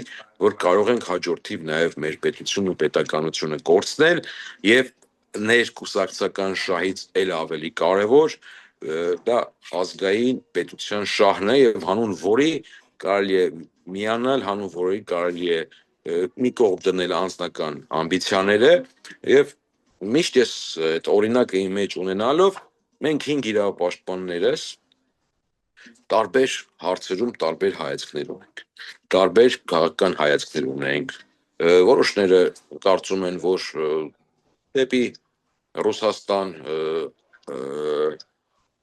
որ կարող ենք հաջորդիվ նաեւ մեր պետությունն ու պետականությունը կորցնել եւ ներկուսակցական շահից էլ ավելի կարևոր դա ազգային պետության շահն է եւ հանուն որի կարելի է միանալ, հանուն որի կարելի է մի կողմ դնել անձնական ամբիցիաները եւ միշտ ես այդ օրինակը իմ մեջ ունենալով մենք 5 իրավապաշտպաններս տարբեր հարցերում տարբեր հայացքներ ունենք, տարբեր քաղաքական հայացքներ ունենք, որոշները կարծում են, որ դեպի Ռուսաստան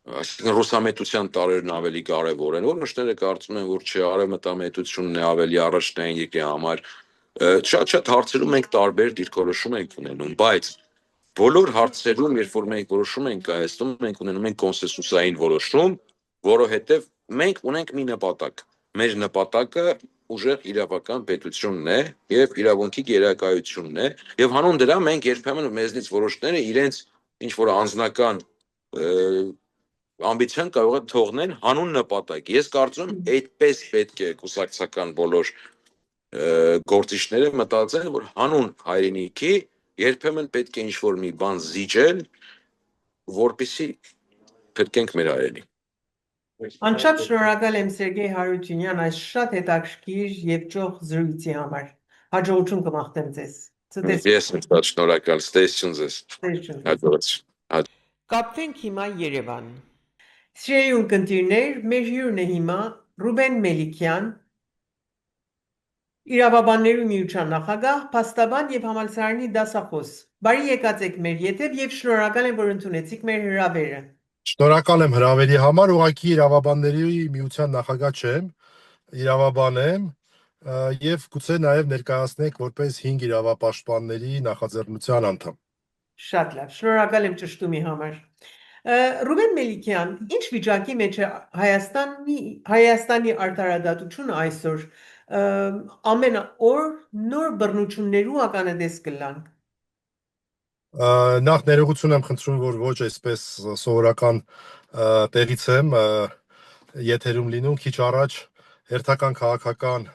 այսինքն ռուսամետության տարերն ավելի կարևոր են, որոշները կարծում են, որ չէ, արևմտամետությունն է ավելի առաջնային երկրի համար, շատ հարցերում մենք տարբեր դիրքորոշում ենք ունենում, բայց բոլոր հարցերում, երբ որ մենք որոշում ենք կայացնում, մենք ունենում ենք կոնսենսուսային որոշում, որովհետև մենք ունենք մի նպատակ։ Մեր նպատակը ուժեղ իրավական պետությունն է եւ իրավունքի գերակայությունն է եւ հանուն դրա մենք երբեմն մեզնից որոշները իրենց ինչ որ անձնական ամբիցիան կարող է թողնել հանուն նպատակ։ Ես կարծում եմ այդպես պետք է կուսակցական բոլոր գործիչները մտածեն, որ հանուն հայրենիքի երբեմն պետք է ինչ-որ մի բան զիջել, որպեսզի փրկենք մեր հայրենիքին։ Անչափ շնորհակալ եմ Սերգեյ Հարությունյան այս շատ հետաքրքիր եւ ճոխ զրույցի համար։ Հաջողություն կմաղթեմ ձեզ։ Ես եմ շատ շնորհակալ, ստեսություն ձեզ։ Հաջողություն։ Կապվենք հիմա Երևան։ Սիրելի ունկնդիրներ, մեր հյուրն է հիմա Ռուբեն Մելիքյան, Իրավաբանների միության նախագահ, փաստաբան եւ համալսարանի դասախոս։ Բարի եկած եք մեր եթև եւ շնորհակալ եմ, որ ընդունեցիք մեր հրավերը։ Շնորհակալ եմ հրավերի համար, ուղղակի Իրավաբանների միության նախագահ չեմ, իրավաբան եմ եւ գուցե նաեւ ներկայացնեք որպես 5 իրավապաշտպանների նախաձեռնության անդամ։ Շատ լավ, շնորհակալ եմ ճշտումի համար։ Ռուբեն Մելիքյան, ինչ վիճակի մեջ է Հայաստանի արդարադատությունը այսօր, ամեն օր նոր բռնություններու ականատես կլանք։ Նախ ներողություն եմ խնդրում, որ ոչ այսպես սովորական տեղից եմ եթերում լինում, քիչ առաջ հերթական քաղաքական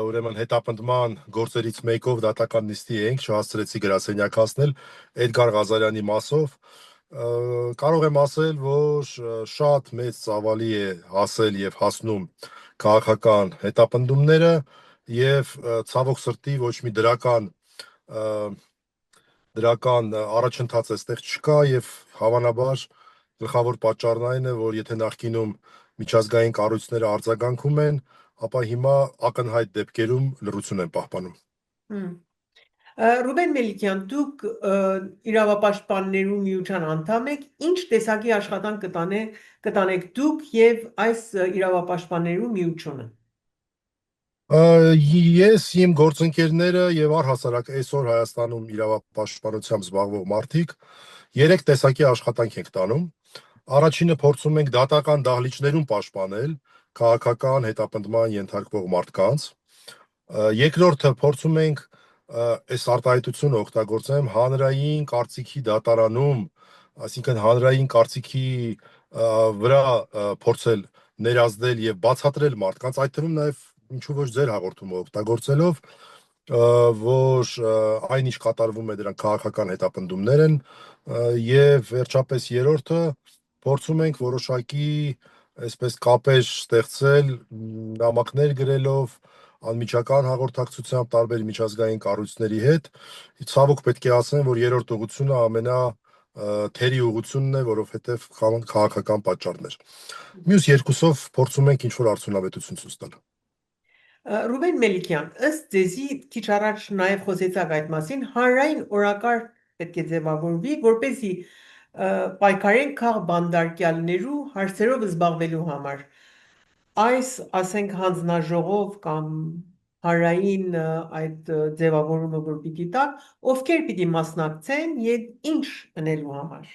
ուրեմն հետապնդման գործերից մեկով դատական նիստի էինք, չհասցրեցի գրասենյակ հասնել Էդգար Ղազարյանի մասով, կարող եմ ասել, որ շատ մեծ ծավալի է հասել եւ հասնում քաղաքական հետապնդումները եւ ցավոք սրտի ոչ մի դրական առաջընթաց այստեղ չկա եւ հավանաբար գլխավոր պատճառն այն է, որ եթե նախկինում միջազգային կառույցները արձագանքում են, ապա հիմա ակնհայտ դեպքերում լռություն են պահպանում։ Ռուբեն Մելիքյան, դուք իրավապաշտպաններու միության անդամ եք, ինչ տեսակի աշխատանք կտանեք դուք եւ այս իրավապաշտպաններու միությունը։ Ես իմ գործընկերները եւ առհասարակ այսօր Հայաստանում իրավապաշտպանությամբ զբաղվող մարդիկ երեք տեսակի աշխատանք ենք տանում։ Առաջինը փորձում ենք դատական դահլիճներում պաշտպանել քաղաքական հետապնդման ենթարկվող մարդկանց։ Երկրորդը փորձում ենք այս արտահայտությունը օգտագործեմ հանրային կարծիքի դատարանում, այսինքն հանրային կարծիքի վրա փորձել ներազդել եւ բացատրել մարդկանց, այդ թվում նաեւ ինչու ոչ ձեր հաղորդումը օգտագործելով, որ այնինչ կատարվում է դրանք քաղաքական հետապնդումներ են, եւ վերջապես երրորդը փորձում ենք որոշակի այսպես կապեր ստեղծել նամակներ գրելով անմիջական հաղորդակցությամբ տարբեր միջազգային կառույցների հետ։ Ցավոք պետք է ասեմ, որ երրորդ ուղղությունը ամենա թերի ուղղությունն է, որովհետև քաղաքական պատճառներ։ Մյուս երկուսով փորձում ենք ինչ-որ արդյունավետություն ցույց տալ։ Ռուբեն Մելիքյան, ըստ ձեզի քիչ առաջ նաև խոսեցաք այդ մասին, հանրային օրակարգ պետք է ձևավորվի, որպեսզի պայքարեն քաղբանդարկյալներու հարցերով զբաղվելու համար։ Այս, ասենք, հանձնաժողով կամ հանրային այդ ձևավորումը որ պիտի տա, ովքեր պիտի մասնակցեն եւ ինչ անելու համար։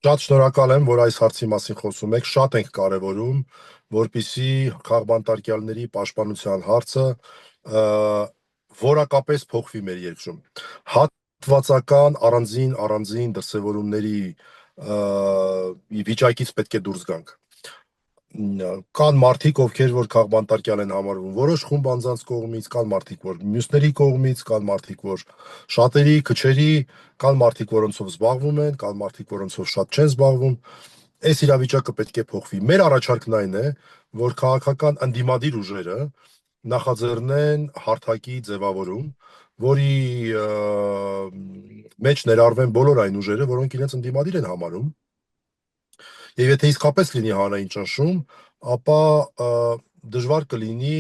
Շատ շնորհակալ եմ, որ այս հարցի մասին խոսում եք, շատ ենք կարևորում, որպիսի քաղբանտարկյալների պաշտպանության հարցը որակապես փոխվի մեր երկրում։ Հատվածական առանձին դրսևորումների վիճակից պետք է դուրս գանք։ Կան մարդիկ, ովքեր որ քաղբանտարկյալ են համարվում որոշ խումբ անձանց կողմից, կան մարդիկ, որ մյուսների կողմից, կան մարդիկ, որ շատերի, քչերի, կան մարդիկ, որոնցով զբաղվում են, կան մարդիկ, որոնցով շատ չեն զբաղվում։ Այս իրավիճակը պետք է փոխվի։ Մեր առաջարկն այն է, որ քաղաքական ընդդիմադիր ուժերը նախաձեռնեն հարթակի ձևավորում, որի մեջ ներառվեն բոլոր այն ուժերը, որոնք իրենց ընդդիմադիր են համարում։ Եվ եթե իսկապես լինի հանրային ճնշում, ապա դժվար կլինի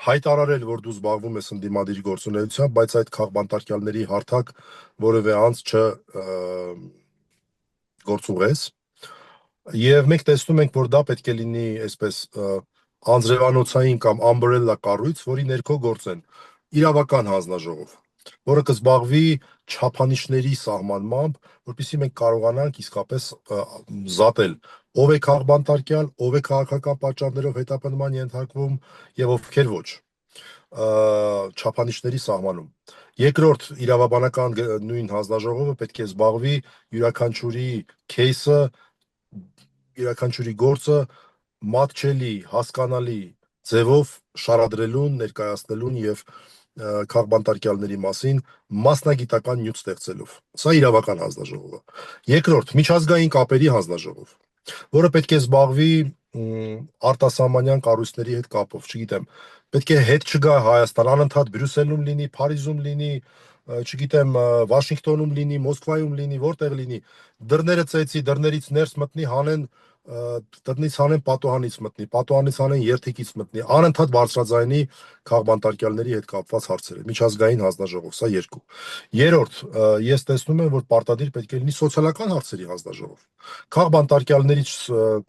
հայտարարել, որ դու զբաղվում ես ընդդիմադիր գործունեությամբ, բայց այդ քաղբանտարկյալների հարթակ որևէ անձ չգործուղես։ Եվ մենք տեսնում ենք, որ դա պետք է լինի այսպես անձրևանոցային կամ umbrella կառույց, որի ներքո գործեն իրավական հանձնաժողով, որը կզբաղվի չափանիշների սահմանմամբ, որպեսզի մենք կարողանանք իսկապես զատել ով է քաղբանտարկյալ, ով է քաղաքական պատճառներով հետապնդման ենթարկվում եւ ովքեր ոչ չափանիշների սահմանում։ Երկրորդ, իրավաբանական նույն հանձնաժողովը պետք է զբաղվի յուրաքանչյուրի кейսը, յուրաքանչյուրի գործը մատչելի, հասկանալի ձևով շարադրելուն, ներկայացնելուն եւ քաղբանտարկյալների մասին մասնագիտական նյութ ստեղծելով։ Սա իրավական հանձնաժողովը։ Երկրորդ, միջազգային կապերի հանձնաժողով, որը պետք է զբաղվի արտասահմանյան կառույցների հետ կապով, չգիտեմ, պետք է հետ չգա Հայաստան, անընդհատ Բրյուսելում լինի, Փարիզում լինի, չգիտեմ, Վաշինգտոնում լինի, Մոսկվայում լինի, որտեղ լինի, դռները ծեծի, դռներից ներս մտնի, հանեն տնից հանեն պատուհանից մտնի, պատուհանից հանեն երթիկից մտնի, անընդհատ բարձրաձայնի քաղբանտարկյալների հետ կապված հարցերը, միջազգային հանձնաժողով, սա երկու։ Երրորդ, ես տեսնում եմ, որ պարտադիր պետք է լինի սոցիալական հարցերի հանձնաժողով։ Քաղբանտարկյալներից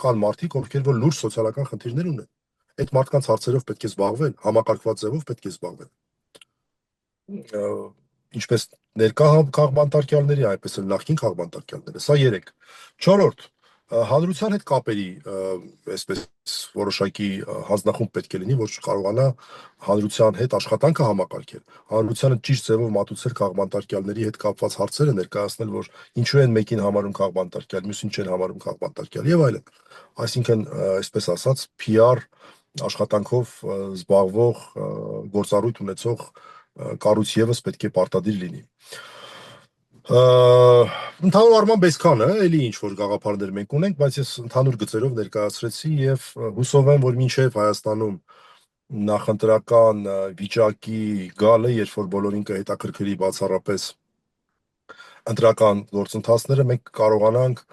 կան մարդիկ, ովքեր որ լուրջ սոցիալական խնդիրներ ունեն։ Այդ մարդկանց հարցերով պետք է զբաղվել, համակարգված ձևով պետք է զբաղվել։ Ինչպես ներկա քաղբանտարկյալների, այնպես էլ նախկին քաղբանտարկյալները, սա 3։ Չորրորդ, հանրության հետ կապերի այսպես որոշակի հանձնախումբ պետք է լինի, որ կարողանա հանրության հետ աշխատանքը համակարգել, հանրությանը ճիշտ ձևով մատուցել քաղբանտարկյալների հետ կապված հարցերը ներկայացնել, որ ինչու են մեկին համարում քաղբանտարկյալ, մյուսին չեն համարում քաղբանտարկյալ եւ այլն։ Այսինքն, այսպես ասած, PR աշխատանքով զբաղվող գործառույթ ունեցող կառույց եւս պետք է պարտադիր լինի։ Ընդհանուր առմամբ այսքանը, էլի ինչ որ գաղափարներ մենք ունենք, բայց ես ընդհանուր գծերով ներկայացրեցի եւ հուսով եմ, որ մինչեւ Հայաստանում նախընտրական վիճակի գալը, երբ որ բոլորին կհետաքրքրի բացառապես ընտրական գործընթացները, մենք կարողանանք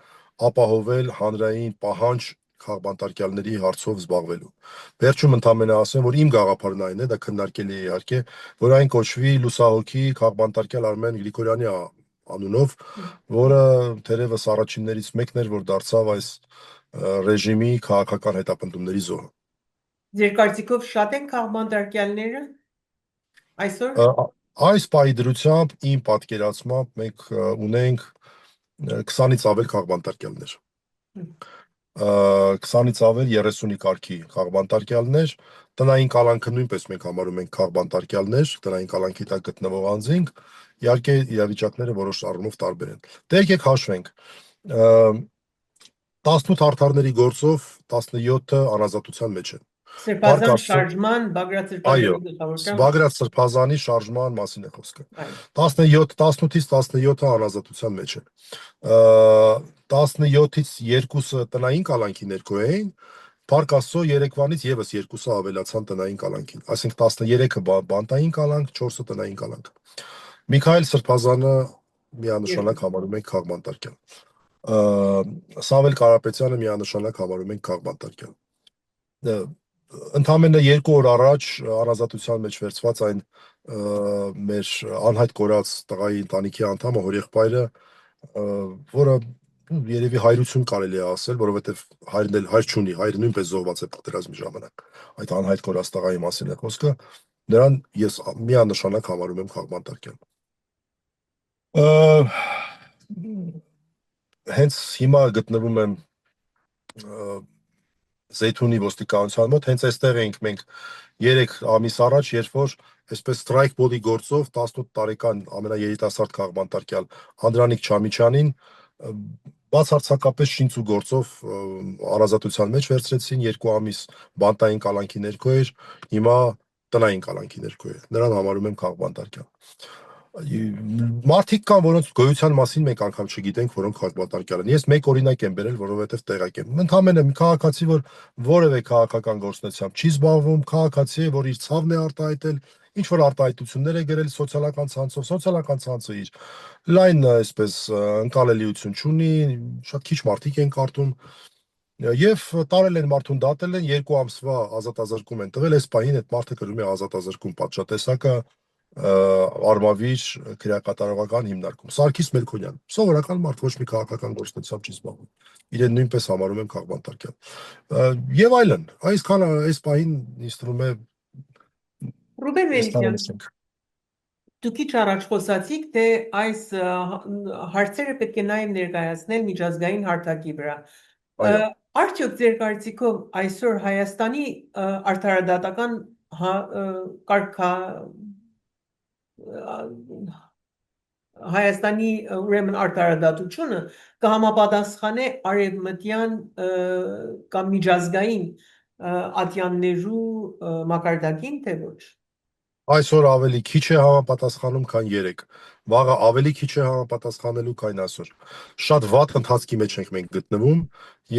ապահովել հանրային պահանջ քաղբանտարկյալների հարցով զբաղվելու։ Վերջում ընդամենը ասեմ, որ իմ գաղափարն այն է, դա քննարկելի է իհարկե, որ այն կոչվի լուսահոգի քաղբանտարկյալ Արմեն Գրիգորյանի անունով, որը թերևս առաջիններից մեկն էր, որ դարձավ այս ռեժիմի քաղաքական հետապնդումների զոհը։ Ձեր կարծիքով շատ են քաղբանտարկյալները այսօր։ Այս պահի դրությամբ իմ պատկերացմամբ մենք ունենք 20-ից ավել քաղբանտարկյալներ։ 20-ից ավել 30-ի կարգի քաղբանտարկյալներ, տնային կալանքը նույնպես մենք համարում ենք քաղբանտարկյալներ, տնային կալանքի տակ գտնվող անձինք, իհարկե իրավիճակները որոշ առումով տարբեր են։ Դե եկեք հաշվենք, 18 արդարների գործով 17-ը անազատության մեջ են։ Սրբազան շարժման Բագրատ Այո, Սրբազանի գլխավորությամբ։ Բագրատ Սրբազանի շարժման մասին է խոսքը։ Այո։ 18-ից 17-ը անազատության մեջ են։ 17-ից 2-ը տնային կալանքի ներքո էին, Փառք Աստծո երեկվանից եւս 2-ը ավելացան տնային կալանքին, այսինքն 13-ը բանտային կալանք, 4-ը տնային կալանք։ Միքայել Սրբազանը միանշանակ համարում ենք քաղբանտարկյալ։ Սամվել Կարապետյանը միանշանակ համարում ենք քաղբանտարկյալ։ Ընդամենը 2 օր առաջ անազատության մեջ վերցված այն մեր անհայտ կորած տղայի ընտանիքի անդամը հորեղբայրը, որը երևի հայրություն կարելի է ասել, որովհետև հայրն էլ հայր չունի, հայրը նույնպես զոհված է պատերազմի ժամանակ։ Այդ անհայտ կորած տղայի մասին է խոսքը, նրան ես միանշանակ համարում եմ քաղբանտարկյալ։ Հենց հիմա գտնվում եմ Զեյթունի ոստիկանության մոտ, հենց այստեղ ենք մենք 3 ամիս առաջ, երբ որ այսպես strike body գործով 18 տարեկան ամենաերիտասարդ քաղբանտարկյալ Անդրանիկ Չամիչյանին բացարձակապես շինծու գործով անազատության մեջ վերցրեցին, 2 ամիս բանտային կալանքի ներքո էր, հիմա տնային կալանքի ներքո է։ Նրան համարում եմ քաղբանտարկյալ։ Մարդիկ կան, որոնց գոյության մասին մենք անգամ չգիտենք, որոնք քաղբանտարկյալ են։ Ես մեկ օրինակ եմ բերել, որովհետև տեղակ եմ։ Ընդհանրապես մի քաղաքացի, որ որևէ քաղաքական գործունեությամբ չի զբաղվում, քաղաքացի է, որ իր ցավն է արտահայտել, ինչ որ արտահայտություններ է գրել սոցիալական ցանցով, սոցիալական ցանցը իր լայն այսպես ընկալելիություն չունի, շատ քիչ մարդիկ են կարդում եւ տարել են մարդուն դատել են 2 ամսվա ազատազրկում են տվել, այս պահին այդ մարդը կրում է ազատազրկում պատժատեսակը Արմավիր քրեակատարողական հիմնարկում։ Սարգիս Մելքոնյան, սովորական մարդ, ոչ մի քաղաքական գործունեությամբ չի զբաղվում։ Իրեն նույնպես համարում եմ քաղբանտարկյալ։ Եվ այլն, այսքանը այս պահին ինձ թվում է Ռուբեն Մելիքյան, ստանալսենք։ դուք քիչ առաջ խոսացիք, թե այս հարցերը պետք է նաև ներկայացնել միջազգային հարթակի վրա։ Արդյոք ձեր կարծիքով այսօր Հայաստանի արդարադատական Հայաստանի ուրեմն արդարադատությունը կհամապատասխանե արևմտյան կամ միջազգային ատյաններու մակարդակին, թե ոչ։ Այսօր ավելի քիչ է համապատասխանում, քան 3։ Վաղը ավելի քիչ է համապատասխանելու, քան այսօր։ Շատ վատ ընթացքի մեջ ենք մենք գտնվում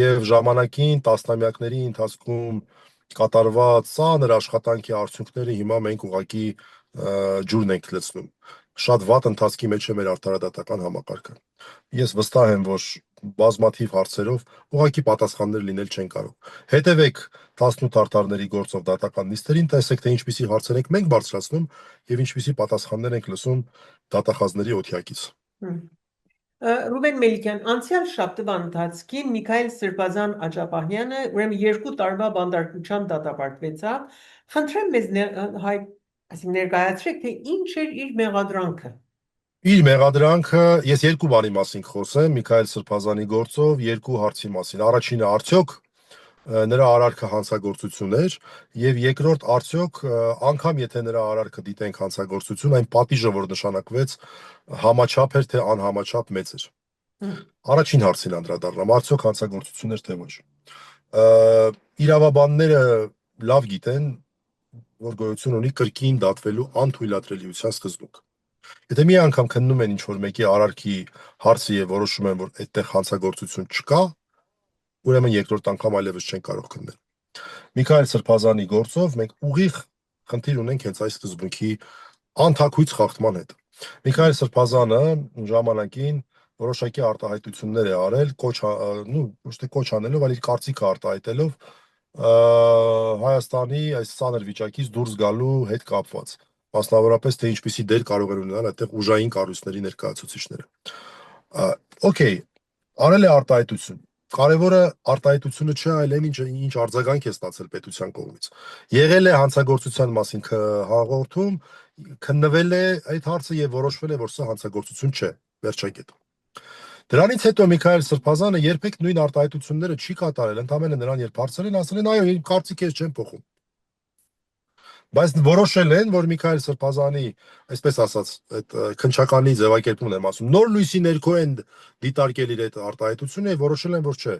եւ ժամանակին տասնամյակների ընթացքում կատարված ծանր աշխատանքի արդյունքները հիմա մենք ուղղակի ջուրն ենք լցնում։ Շատ վատ ընթացքի մեջ է մեր արդարադատական համակարգը։ Ես վստահ եմ, որ բազմաթիվ հարցերով ուղղակի պատասխաններ լինել չեն կարող։ Հետևեք 18 արդարների գործով դատական նիստերին, տեսեք թե ինչպիսի հարցեր ենք մենք բարձրացնում եւ ինչպիսի պատասխաններ ենք լսում դատախազների օթյակից։ Ռուբեն Մելիքյան, անցյալ շաբթվա ընթացքին Միքայել Սրբազան Աճապահյանը ուրեմն 2 տարվա բանտարկությամբ դատապարտվեցավ։ Խնդրեմ մեզ ներկայացրեք, թե ինչ էր իր մեղադրանքը։ Իր մեղադրանքը ես 2 բանի մասին խոսեմ Միքայել Սրբազանի գործով, 2 հարցի մասին։ Առաջինը արդյոք նրա արարքը հանցագործություն էր եւ երկրորդ արդյոք անգամ եթե նրա արարքը դիտենք հանցագործություն, այն պատիժը, որ նշանակվեց, համաչափ էր թե անհամաչափ մեծ էր։ Առաջին հարցին անդրադառնամ, արդյոք հանցագործություն էր թե ոչ։ Իրավաբանները լավ գիտեն, որ գոյություն ունի կրկին դատվելու անթույլատրելիության սկզբունք։ Եթե մի անգամ քննում են ինչ-որ մեկի արարքի հարցը եւ որոշում են, որ այդտեղ հանցագործություն չկա, ուրեմն երկրորդ անգամ այլևս չեն կարող քննել։ Միքայել Սրբազանի գործով մենք ուղիղ խնդիր ունենք հենց այս սկզբունքի անթաքույց խախտման հետ։ Միքայել Սրբազանը ժամանակին որոշակի արտահայտություններ է արել, ոչ թե կոչ անելով, այլ իր կարծիքը արտահայտելով Հայաստանի այս ցաներ վիճակից դուրս գալու հետ կապված։ Մասնավորապես թե ինչպիսի դեր կարող են ունենալ այդտեղ ուժային կառույցների ներկայացուցիչները։ Okay, արել է արտահայտություն։ Կարևորը արտահայտությունը չէ, այլ այն ինչ արձագանք է ստացել պետության կողմից։ Եղել է հանցագործության մասին հաղորդում, քննվել է այդ հարցը եւ որոշվել է, որ սա հանցագործություն չէ, վերջակետ։ Դրանից հետո Միքայել Սրբազանը երբեք նույն արտահայտությունները չի կատարել, ընդամենը նրան երբ հարցրել են, ասել են, այո, իմ կարծիքս չեմ փոխում։ Բայց որոշել են, որ Միքայել Սրբազանի, այսպես ասած, այդ քնչականի ձևակերպումն եմ ասում, նոր լույսի ներքո են դիտարկել իր այդ արտահայտությունը եւ որոշել են, որ չէ,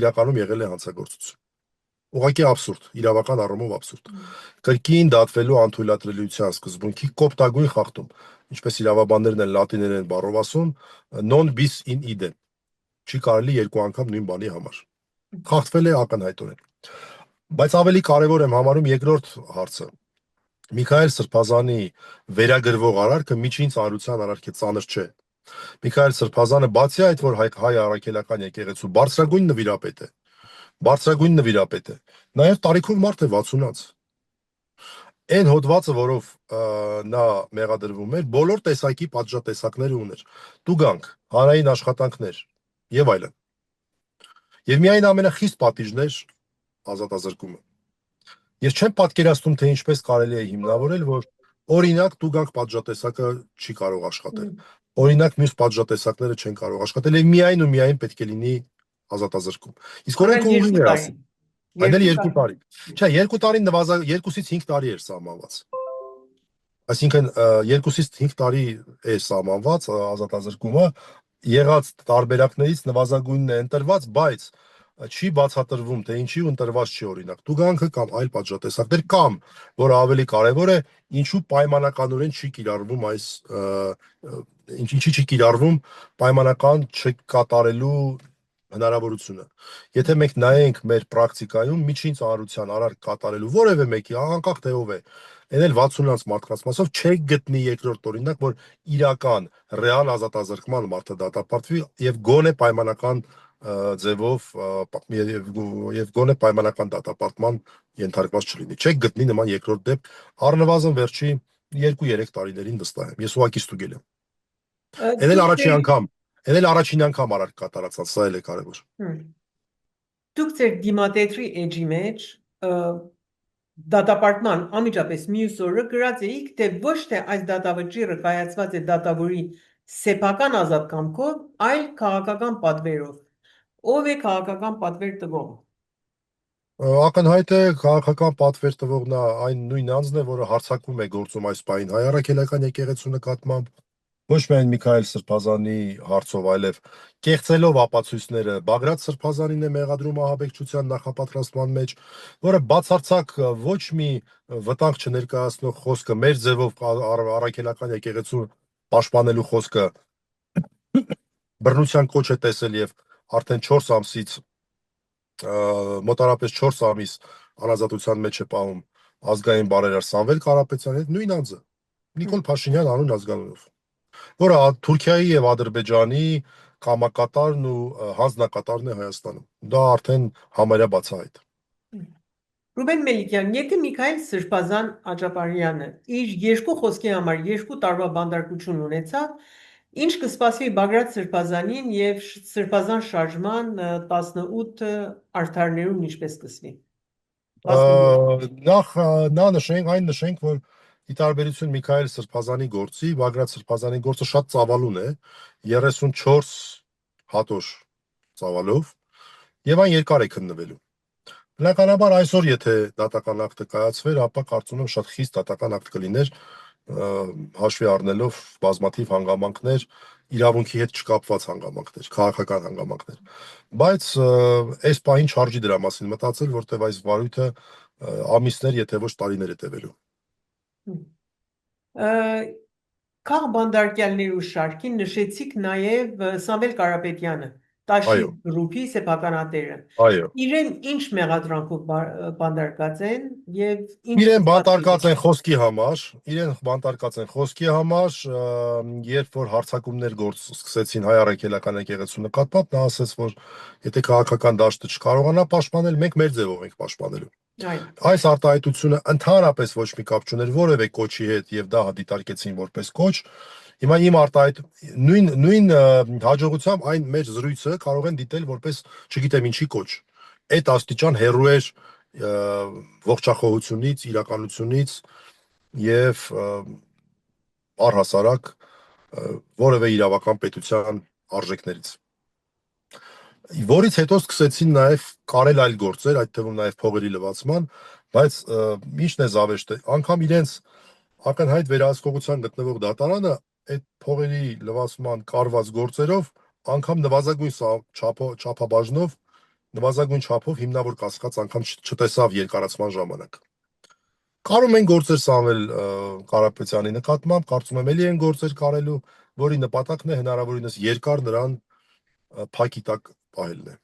իրականում եղել է հանցագործություն։ Ուղղակի абսուրդ, իրավական առումով абսուրդ։ Կրկին դատվելու անթույլատրելիության սկզբունքի կոպտագույն խախտում, ինչպես իրավաբաններն են լատիներեն բառով ասում, non bis in idem։ Չի կարելի երկու անգամ նույն բանի համար։ Խախտվել է ակնհայտորեն։ Բայց ավելի կարևոր եմ համարում երկրորդ հարցը։ Միքայել Սրբազանի վերագրվող արարքը միջին ծանրության արարք է, ծանր չէ։ Միքայել Սրբազանը բացի այդ, որ հայ առաքելական եկեղեցու բարձրագույն նվիրապետ է, նաև տարիքով մարդ է 60-ած։ Այն հոդվածը, որով նա մեղադրվում էր, բոլոր տեսակի պատժատեսակները ուներ։ Տուգանք, հանրային աշխատանքներ եւ այլն։ Եվ միայն ամենախիստ պատիժն էր ազատազրկումը։ Ես չեմ պատկերացնում, թե ինչպես կարելի է հիմնավորել, որ օրինակ տուգանք պատժատեսակը չի կարող աշխատել։ Օրինակ մյուս պատժատեսակները չեն կարող աշխատել եւ միայն պետք է լինի ազատազրկում։ Իսկ օրենքը ուղիղ է ասում։ Այն էլ 2 տարի։ Չէ, 2 տարին 2-ից 5 տարի էր սահմանված։ Այսինքն 2-ից 5 տարի է սահմանված ազատազրկումը, եղած տարբերակներից նվազագույնն է ընտրված, բայց չի բացատրվում, թե ինչի ընտրված չի օրինակ տուգանքը կամ այլ պատժատեսակներ կամ, որը ավելի կարևոր է, ինչու պայմանականորեն չի կիրառվում այս ինչի չի կիրառվում պայմանական չկատարելու հնարավորությունը։ Եթե մենք նայենք մեր պրակտիկայում միջին ծանրության արարք կատարելու որևէ մեկի, անկախ թե ով է, այն էլ 60-ից մարդկանց մասով չեք գտնի երկրորդ օրինակ, որ իրական ռեալ ազատազրկման մարդը դատապարտվի եւ գոնե պայմանական ձևով եւ գոնե պայմանական դատապարտման ենթարկված չլինի։ Չեք գտնի նման երկրորդ դեպք, առնվազն վերջի 2-3 տարիներին վստահ եմ։ Ես ուղղակի ստուգել եմ։ Այն էլ առաջին անգամ արարք կատարածած, սա էլ է կարևոր։ Դուք ձեր դիմադետրի էջի մեջ դատապարտման անմիջապես մյուս օրը գրած էիք, թե ոչ թե այս դատավճիռը կայացված է դատավորի սեփական ազատ կամքով, այլ քաղաքական պատվերով։ Ով է քաղաքական պատվեր տվողը։ Ակնհայտ է քաղաքական պատվեր տվողն այն նույն անձն է, որը հարձակվում է գործում այս պահին հայ առաքելական եկեղեցու նկատմամբ, ոչ միայն Միքայել Սրբազանի հարցով, այլև կեղծելով ապացույցները Բագրատ Սրբազանին է մեղադրում ահաբեկչության նախապատրաստման մեջ, որը բացարձակ ոչ մի վտանգ չներկայացնող խոսքը, մեր ձևով առաքելական եկեղեցու պաշտպանելու խոսքը բռնության կոչ է տեսել եւ արդեն 4 ամսից մոտարապես 4 ամիս անազատության մեջ է պահում ազգային բարերար Սամվել Կարապետյանի հետ նույն անձը Նիկոլ Փաշինյան անուն ազգանունով, որը Թուրքիայի եւ Ադրբեջանի կամակատարն ու հանձնակատարն է Հայաստանում։ Դա արդեն համարյա բացահայտ։ Ռուբեն Մելիքյան, եթե Միքայել Սրբազան Աջապարյանը իր երկու խոսքի համար 2 տարվա բանտարկություն ունեցավ, ինչ կսպասվի Բագրատ Սրբազանին եւ Սրբազան շարժման 18 արդարներուն ինչպես կսվի։ Նախ նշենք, որ ի տարբերություն Միքայել Սրբազանի գործի, Բագրատ Սրբազանի գործը շատ ծավալուն է, 34 հատոր ծավալով, եւ այն երկար է քննվելու։ Բնականաբար այսօր եթե դատական ակտը կայացվեր, ապա կարծում եմ շատ խիստ դատական ակտ կլիներ, հաշվի առնելով բազմաթիվ հանգամանքներ, իրավունքի հետ չկապված հանգամանքներ, քաղաքական հանգամանքներ։ Բայց այս պահին չարժի դրա մասին մտածել, որտեղ այս վարույթը ամիսներ, եթե ոչ տարիներ է տևելու։ Քաղբանդարկյալներու շարքին նշեցիք նաև Սամվել Կարապետյանը, Տաշի գրուպի սեփականատերը։ Իրեն ինչ մեղադրանքով բանդարկած են եւ իրեն բանտարկած են խոսքի համար, երբ որ հարձակումներ սկսեցին հայ առաքելական եկեղեցու նկատմամբ, նա ասաց, որ եթե քաղաքական դաշտը չկարողանա պաշտպանել, մենք մեր ձևով ենք պաշտպանելու։ Այս արտահայտությունը ընդհանրապես ոչ մի կապ չուներ որևէ կոչի հետ եւ դա դիտարկեցին որպես կոչ Հիմա իմ արտահայտ նույն հաջողությամբ այն մեր զրույցը կարող են դիտել որպես, չգիտեմ ինչի կոչ։ Այդ աստիճան հեռու էր ողջախոհությունից, իրականությունից եւ առհասարակ որևէ իրավական պետության արժեքներից։ Որից հետո սկսեցին նաև կարել այլ գործեր, այդ թվում նաև փողերի լվացման, բայց ինչն է զավեշտը, անգամ իրենց ակնհայտ վերահսկողության գտնվող դատարանը այդ փողերի լվացման կարված գործերով անգամ նվազագույն չափաբաժնով, նվազագույն չափով հիմնավոր կասկած անգամ չտեսավ երկարացման ժամանակ։ Կարում են գործեր սանվել Կարապետյանի նկատմամբ, կարծում եմ էլի են գործեր կարելու, որի նպատակն է հնարավորինս երկար նրան փակի տակ պահելն է։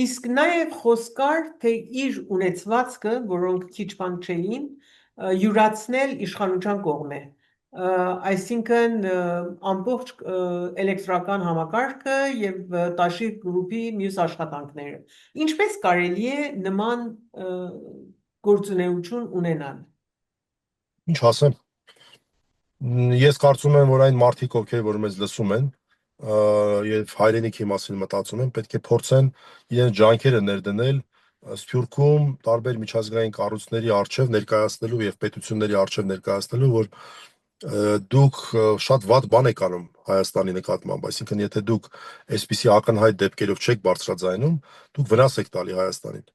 Իսկ նաև խոսք կար, թե իր ունեցվածքը, որոնք քիչ բան չէին, յուրացնել իշխանության կողմէ։ Այսինքն ամբողջ էլեկտրական համակարգը եւ Տաշիր գրուպի մյուս աշխատանքները։ Ինչպես կարելի է նման գործունեություն ունենալ։ Ինչ ասեմ։ Ես կարծում եմ, որ այն մարդիկ, ովքեր որ մեզ լսում են, եւ հայրենիքի մասին մտածում են, պետք է փորձեն իրենց ջանքերը ներդնել Սփյուռքում տարբեր միջազգային կառույցների առջև ներկայացնելու եւ պետությունների առջև ներկայացնելու, որ դուք շատ վատ բան եք անում Հայաստանի նկատմամբ, այսինքն եթե դուք այսպիսի ակնհայտ դեպքերով չեք բարձրաձայնում, դուք վնաս եք տալի Հայաստանին։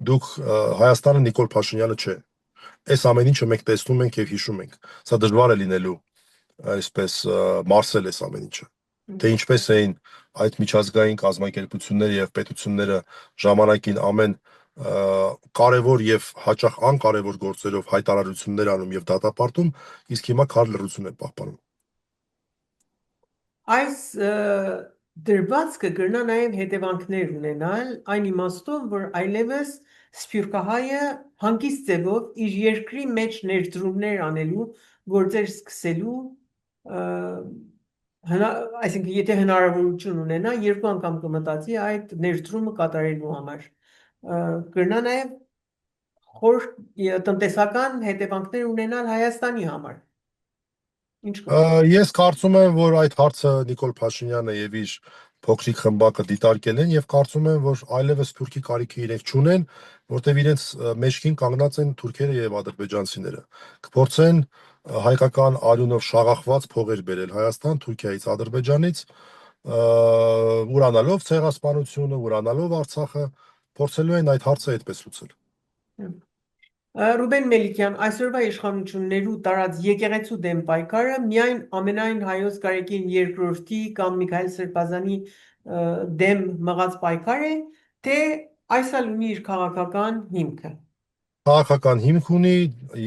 Դուք Հայաստանը Նիկոլ Փաշինյանը չէ։ Այս ամեն ինչը մենք տեսնում ենք եւ հիշում ենք։ Սա դժվար է լինելու այսպես մարսել այս ամեն ինչը։ Թե ինչպես էին այդ միջազգային կազմակերպությունները եւ պետությունները ժամանակին ամեն կարևոր եւ հաճախ անկարևոր գործերով հայտարարություններ անում եւ դատապարտում, իսկ հիմա քար լռություն է պահպանում։ Այս դրվածքը կրնա նաև հետևանքներ ունենալ այն իմաստով, որ այլևս Սփյուռքահայը հանգիստ ձևով իր երկրի մեջ ներդրումներ անելու, գործեր սկսելու, այսինքն եթե հնարավորություն ունենա, երկու անգամ կմտածի այդ ներդրումը կատարելու համար։ Կրնա նաև խոր տնտեսական հետևանքներ ունենալ Հայաստանի համար։ Ինչ կասեք։ Ես կարծում եմ, որ այդ հարցը Նիկոլ Փաշինյանը եւ իր փոքրիկ խմբակը դիտարկել են եւ կարծում եմ, որ այլևս Թուրքի կարիքը իրենք չունեն, որտեւ իրենց մեջքին կանգնած են թուրքերը եւ ադրբեջանցիները։ Կփորձեն հայկական արյունով շաղախված փողեր բերել Հայաստան, Թուրքիայից, Ադրբեջանից, ուրանալով ցեղասպանությունը, ուրանալով Արցախը, փորձելու են այդ հարցը այդպես լուծել։ Ռուբեն Մելիքյան, այսօրվա իշխանություններու տարած եկեղեցու դեմ պայքարը միայն ամենայն հայոց Կարեկին երկրորդի կամ Միքայել Սրբազանի դեմ մղած պայքար է, թե այս ալ ունի իր քաղաքական հիմքը։ Քաղաքական հիմք ունի,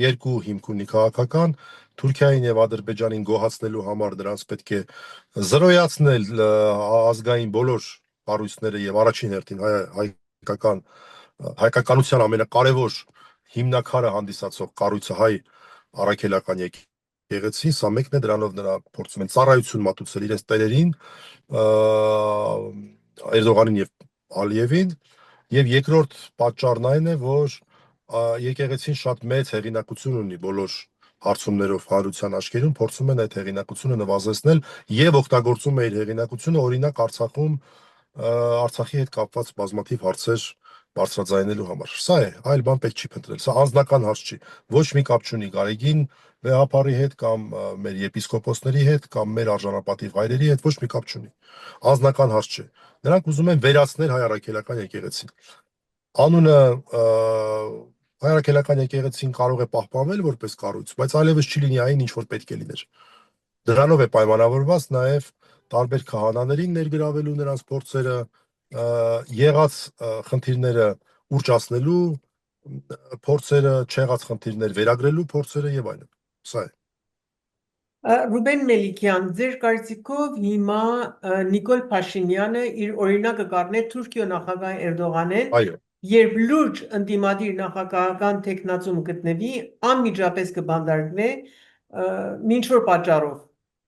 երկու հիմք ունի քաղաքական, Թուրքիային եւ Ադրբեջանին գոհացնելու համար դրանց պետք է զրոյացնել ազգային բոլոր կառույցները եւ առաջին հերթին հայկականության ամենակարևոր հիմնակարը հանդիսացող կառույցը հայ առաքելական եկեղեցին, սա մեկն է, դրանով նրա փորձում են ծառայություն մատուցել իրենց տերերին, Էրդողանին եւ Ալիևին, եւ երկրորդ պատճառն այն է, որ եկեղեցին շատ մեծ հեղինակություն ունի բոլոր հարցումներով հանրության աչքերում, փորձում են այդ հեղինակությունը նվազեցնել եւ օգտագործում է իր հեղինակությունը օրինակ Արցախում Արցախի հետ կապված բազմաթիվ հարցեր բարձրաձայնելու համար։ Սա է, այլ բան պետք չի փնտրել։ Սա անձնական հարց չի։ Ոչ մի կապ չունի Գարեգին վեհապարի հետ կամ մեր եպիսկոպոսների հետ կամ մեր արժանապատիվ հայրերի հետ, ոչ մի կապ չունի։ Անձնական հարց չէ։ Նրանք ուզում են վերացնել հայ առաքելական եկեղեցին։ Անունը հայ առաքելական եկեղեցին կարող է պահպանվել որպես կառույց, բայց այլևս չի լինի այն, ինչ որ պետք է լիներ։ Դրանով է պայմանավորված նաև տարբեր քահանաներին ներգրավելու նրանց փորձերը, եղած խնդիրները ուռճացնելու փորձերը, չեղած խնդիրներ վերագրելու փորձերը եւ այլն։ Սա է։ Ռուբեն Մելիքյան, ձեր կարծիքով հիմա Նիկոլ Փաշինյանը իր օրինակը կառնե Թուրքիո նախագահ Էրդողանեն, Այո։ երբ լուրջ ընդդիմադիր նախագահական տեխնացում գտնվի, անմիջապես կբանդարկվի, ինչ որ պատճառով։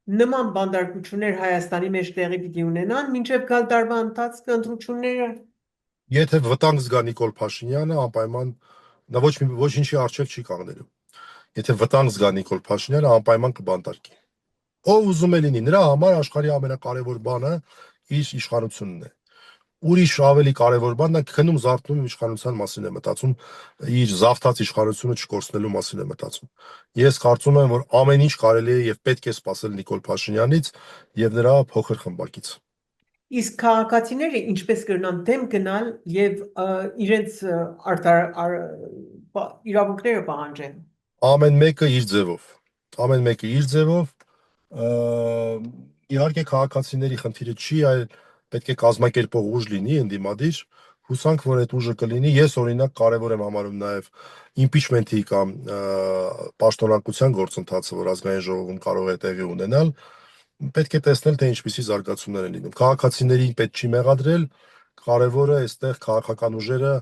Նման բանդարկություններ Հայաստանի մեջ տեղի պիտի ունենան, մինչև գալ տարվա ընթացքը ընտրությունները։ Եթե վտանգ զգա Նիկոլ Փաշինյանը, անպայման նա ոչինչի առջև չի կանգնելու։ Եթե վտանգ զգա Նիկոլ Փաշինյանը, անպայման կբանտարկի։ Ով ուզում է լինի, նրա համար աշխարհի ամենակարևոր բանը իր իշխանությունն է։ Ուրիշ ավելի կարևոր բանն է քնում զարթնում իշխանության մասին է մտածում, իր զավթած իշխանությունը չկորցնելու մասին է մտածում։ Ես կարծում եմ, որ ամեն ինչ կարելի է եւ պետք է սпасել Նիկոլ Փաշինյանից եւ նրա փոքր խմբակից։ Իսկ քաղաքացիները ինչպես կրնան դեմ գնալ եւ իրենց իրավունքները պահանջեն։ Ամեն մեկը իր ձևով։ Իհարկե քաղաքացիների խնդիրը չի, այլ պետք է կազմակերպող ուժ լինի ընդդիմադիր, հուսանք, որ այդ ուժը կլինի։ Ես օրինակ կարևոր եմ համարում նաև impeachment-ի կամ պաշտոնանկության գործընթացը, որ ազգային ժողովում կարող է տեղի ունենալ, պետք է տեսնել, թե ինչպիսի զարգացումներ են լինում։ Քաղաքացիներին պետք չի մեղադրել, կարևորը այստեղ քաղաքական ուժերը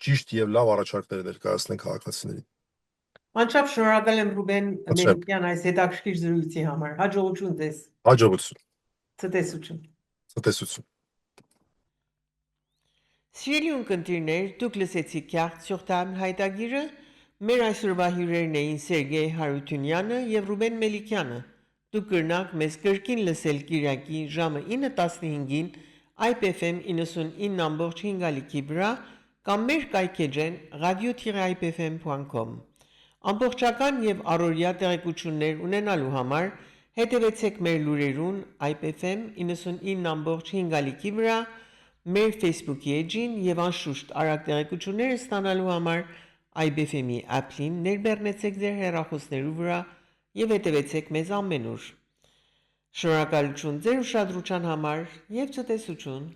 ճիշտ եւ լավ առաջարկներ ներկայացնեն քաղաքացիներին։ Անչափ շնորհակալ եմ Ռուբեն Անչափ։ Մելիքյան այս հետաքրքիր զրույցի համար։ Հաջողություն ձեզ։ Հաջողություն, Ցտեսություն։ ցտեսություն։ Սիրելի ունկնդիրներ, դուք լսեցիք Քյարթ Սյուրտամ հայտագիրը, մեր այսօրվա հյուրերն էին Սերգեյ Հարությունյանը եւ Ռուբեն Մելիքյանը։ Դուք կրնաք մեզ կրկին լսել Կիրակի ժամը 9:15-ին IPFM 99.5 վրա կամ մեր կայքեջեն radio-ipfm.com Ամբողջական եւ առօրյա տեղեկություններ ունենալու համար հետևեցեք մեր լուրերուն IPFM 99.5 վրա, մեր Facebook էջին եւ անշուշտ արագ տեղեկություններ ստանալու համար IBFM-ի app-ին ներբեռնեցեք ձեր հեռախոսներու վրա եւ հետևեցեք մեզ ամենուր։ Շնորհակալություն ձեր ուշադրության համար եւ ցտեսություն։